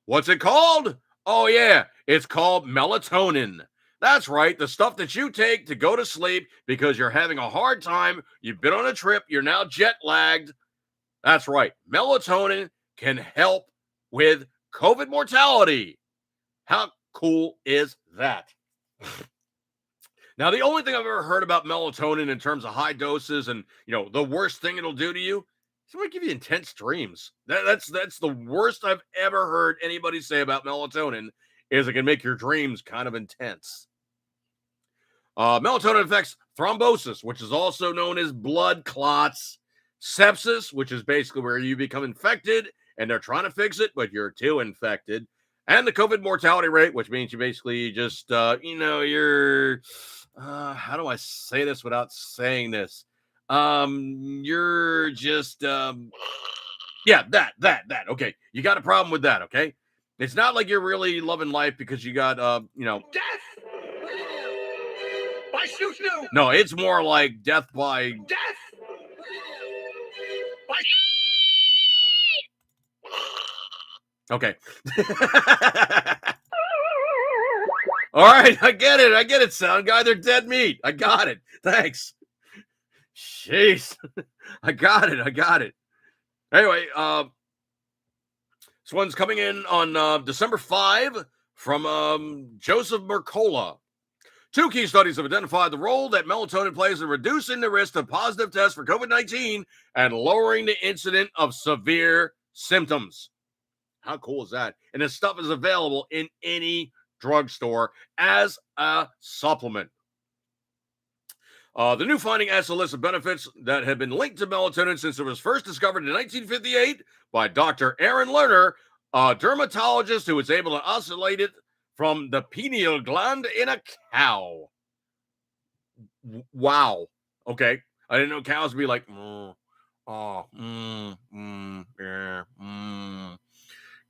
What's it called? Oh, yeah, it's called melatonin. That's right, the stuff that you take to go to sleep because you're having a hard time, you've been on a trip, you're now jet lagged. That's right, melatonin can help with COVID mortality. How cool is that? Now, the only thing I've ever heard about melatonin in terms of high doses and, the worst thing it'll do to you, it's going to give you intense dreams. That's the worst I've ever heard anybody say about melatonin, is it can make your dreams kind of intense. Melatonin affects thrombosis, which is also known as blood clots, sepsis, which is basically where you become infected and they're trying to fix it, but you're too infected, and the COVID mortality rate, which means you basically just, you're, how do I say this without saying this? You're just, yeah, that. Okay. You got a problem with that. Okay. It's not like you're really loving life because you got, Death by shoo-shoo. no, it's more like death by, Death by okay. All right. I get it, sound guy. They're dead meat. I got it. Thanks. Jeez. I got it. Anyway, this one's coming in on December 5 from Joseph Mercola. 2 key studies have identified the role that melatonin plays in reducing the risk of positive tests for COVID-19 and lowering the incidence of severe symptoms. How cool is that? And this stuff is available in any drugstore as a supplement. The new finding adds a list of benefits that have been linked to melatonin since it was first discovered in 1958 by Dr. Aaron Lerner, a dermatologist who was able to isolate it from the pineal gland in a cow. Wow. Okay. I didn't know cows would be like,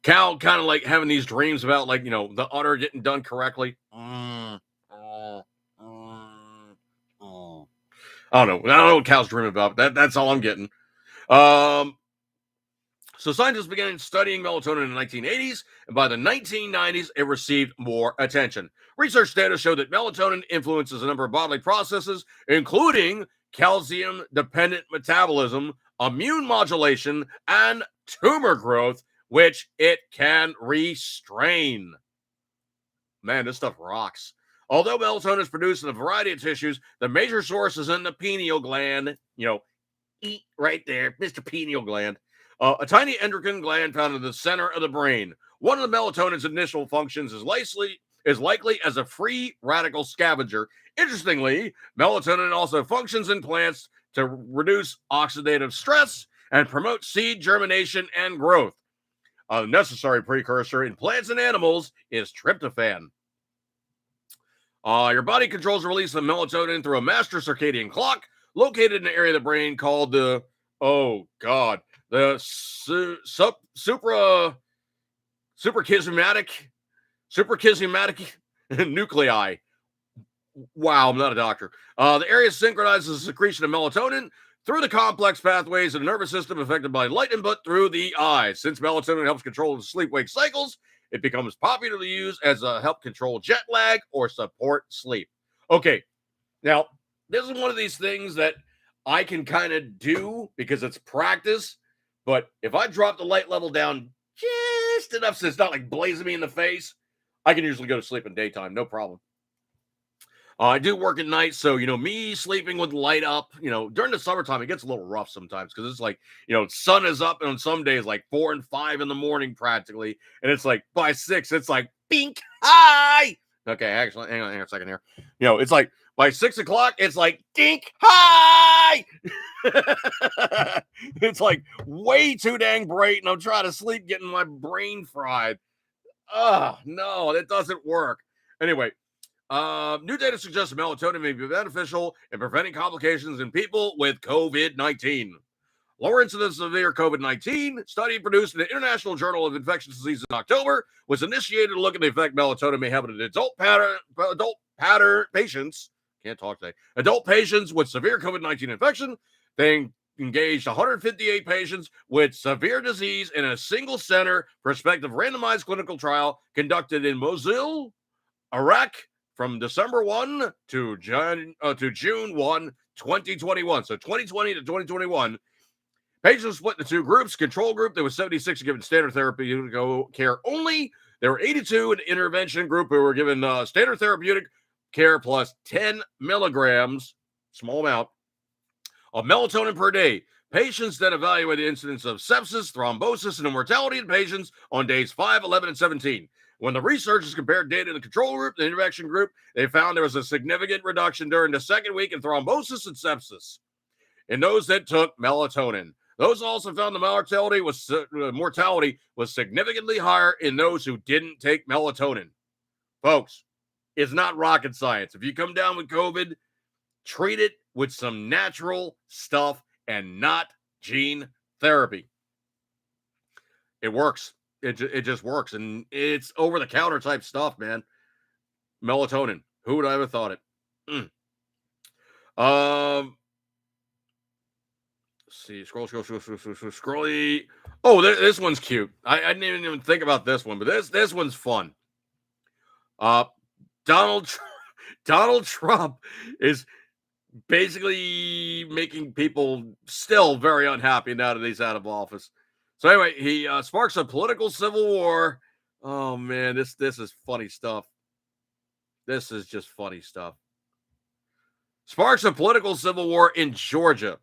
Cow kind of like having these dreams about, like, the udder getting done correctly. I don't know what cows dream about. That's all I'm getting. So scientists began studying melatonin in the 1980s, and by the 1990s, it received more attention. Research data showed that melatonin influences a number of bodily processes, including calcium-dependent metabolism, immune modulation, and tumor growth, which it can restrain. Man, this stuff rocks. Although melatonin is produced in a variety of tissues, the major source is in the pineal gland. Eat right there, Mr. Pineal gland. A tiny endocrine gland found in the center of the brain. One of the melatonin's initial functions is likely as a free radical scavenger. Interestingly, melatonin also functions in plants to reduce oxidative stress and promote seed germination and growth. A necessary precursor in plants and animals is tryptophan. Your body controls the release of melatonin through a master circadian clock located in an area of the brain called the suprachiasmatic nuclei. Wow, I'm not a doctor. The area synchronizes the secretion of melatonin through the complex pathways of the nervous system affected by light input through the eyes. Since melatonin helps control the sleep-wake cycles, it becomes popular to use as a help control jet lag or support sleep. Okay, now, this is one of these things that I can kind of do because it's practice, but if I drop the light level down just enough so it's not like blazing me in the face, I can usually go to sleep in daytime, no problem. I do work at night, so, me sleeping with light up, during the summertime, it gets a little rough sometimes because it's like, sun is up, and on some days, like 4 and 5 in the morning practically, and it's like by 6, it's like, bink, hi! Okay, actually, hang on a second here. It's like by 6 o'clock, it's like, dink, hi! It's like way too dang bright, and I'm trying to sleep, getting my brain fried. Oh, no, that doesn't work. Anyway, new data suggests melatonin may be beneficial in preventing complications in people with COVID-19. Lower incidence of severe COVID-19 study produced in the International Journal of Infectious Diseases in October was initiated to look at the effect melatonin may have on adult patients. Can't talk today. Adult patients with severe COVID-19 infection. They engaged 158 patients with severe disease in a single center prospective randomized clinical trial conducted in Mosul, Iraq, from December 1 to June 1, 2021. So 2020 to 2021. Patients split into two groups. Control group, there was 76 given standard therapeutic care only. There were 82 in the intervention group who were given standard therapeutic care plus 10 milligrams, small amount, of melatonin per day. Patients then evaluated the incidence of sepsis, thrombosis, and mortality in patients on days 5, 11, and 17. When the researchers compared data in the control group and the intervention group, they found there was a significant reduction during the second week in thrombosis and sepsis in those that took melatonin. Those also found the mortality was significantly higher in those who didn't take melatonin. Folks, it's not rocket science. If you come down with COVID, treat it with some natural stuff and not gene therapy. It works. It just works. And it's over-the-counter type stuff, man. Melatonin. Who would have ever thought it? See, scroll. Oh, this one's cute. I didn't even think about this one, but this one's fun. Donald Trump is basically making people still very unhappy now that he's out of office. So anyway, he sparks a political civil war. Oh man, this is funny stuff. This is just funny stuff. Sparks a political civil war in Georgia.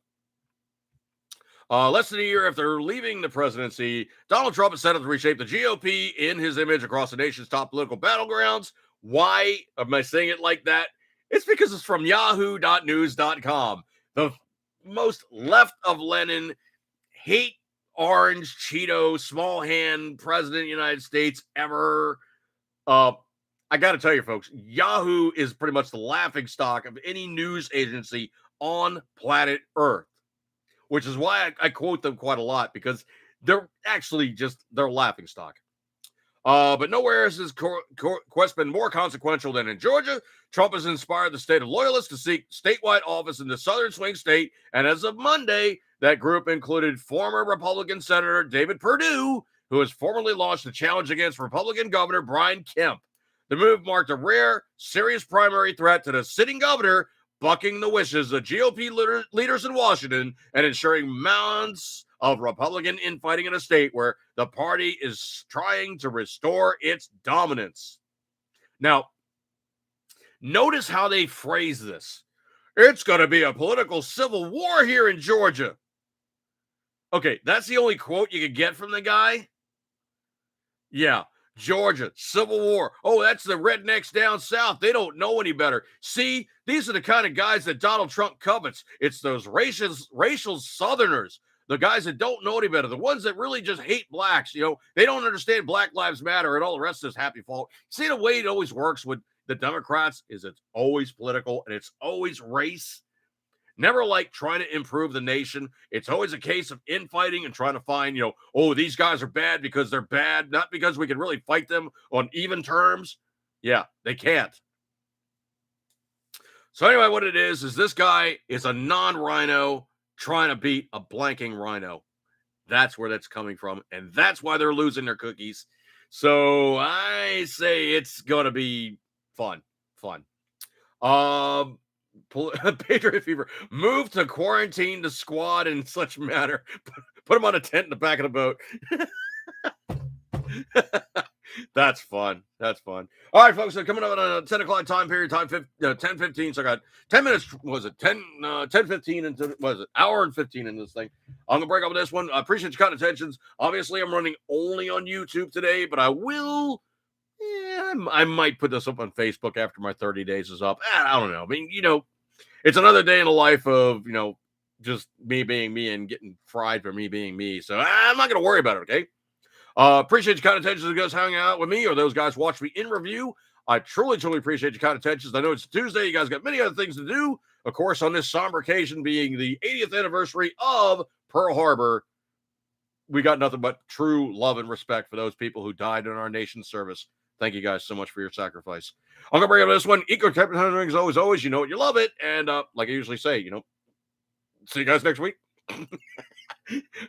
Less than a year after leaving the presidency, Donald Trump is set up to reshape the GOP in his image across the nation's top political battlegrounds. Why am I saying it like that? It's because it's from yahoo.news.com. The most left of Lenin, hate orange Cheeto, small hand president of the United States ever. I got to tell you, folks, Yahoo is pretty much the laughingstock of any news agency on planet Earth, which is why I quote them quite a lot, because they're actually just their laughingstock. But nowhere has his quest been more consequential than in Georgia. Trump has inspired the state of loyalists to seek statewide office in the southern swing state. And as of Monday, that group included former Republican Senator David Perdue, who has formally launched a challenge against Republican Governor Brian Kemp. The move marked a rare, serious primary threat to the sitting governor, bucking the wishes of GOP leaders in Washington and ensuring months of Republican infighting in a state where the party is trying to restore its dominance. Now, notice how they phrase this. It's going to be a political civil war here in Georgia. Okay, that's the only quote you could get from the guy? Yeah. Georgia, Civil War. Oh, that's the rednecks down south. They don't know any better. See, these are the kind of guys that Donald Trump covets. It's those racial Southerners, the guys that don't know any better, the ones that really just hate blacks. You know, they don't understand Black Lives Matter and all the rest of this happy fault. See, the way it always works with the Democrats is it's always political and it's always race. Never like trying to improve the nation. It's always a case of infighting and trying to find, oh, these guys are bad because they're bad, not because we can really fight them on even terms. Yeah, they can't. So anyway, what it is this guy is a non-rhino trying to beat a blanking rhino. That's where that's coming from, and that's why they're losing their cookies. So I say it's going to be fun. Patriot fever. Move to quarantine the squad in such manner. Put them on a tent in the back of the boat. That's fun. All right, folks. So coming up at a 10 o'clock time period, 10:15. So I got 10 minutes. Was it 10:15 into hour and 15 in this thing? I'm gonna break up with this one. I appreciate your kind attentions. Obviously, I'm running only on YouTube today, but I will. Yeah, I might put this up on Facebook after my 30 days is up. I don't know. I mean, it's another day in the life of, just me being me and getting fried for me being me. So I'm not going to worry about it, okay? Appreciate your kind attention to those hanging out with me or those guys watch me in review. I truly, truly appreciate your kind attentions. I know it's Tuesday. You guys got many other things to do. Of course, on this somber occasion being the 80th anniversary of Pearl Harbor, we got nothing but true love and respect for those people who died in our nation's service. Thank you guys so much for your sacrifice. I'm going to bring up this one. Eco Captain Rings, always, you know it, you love it. And like I usually say, see you guys next week.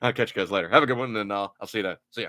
I'll catch you guys later. Have a good one, and I'll see you then. See ya.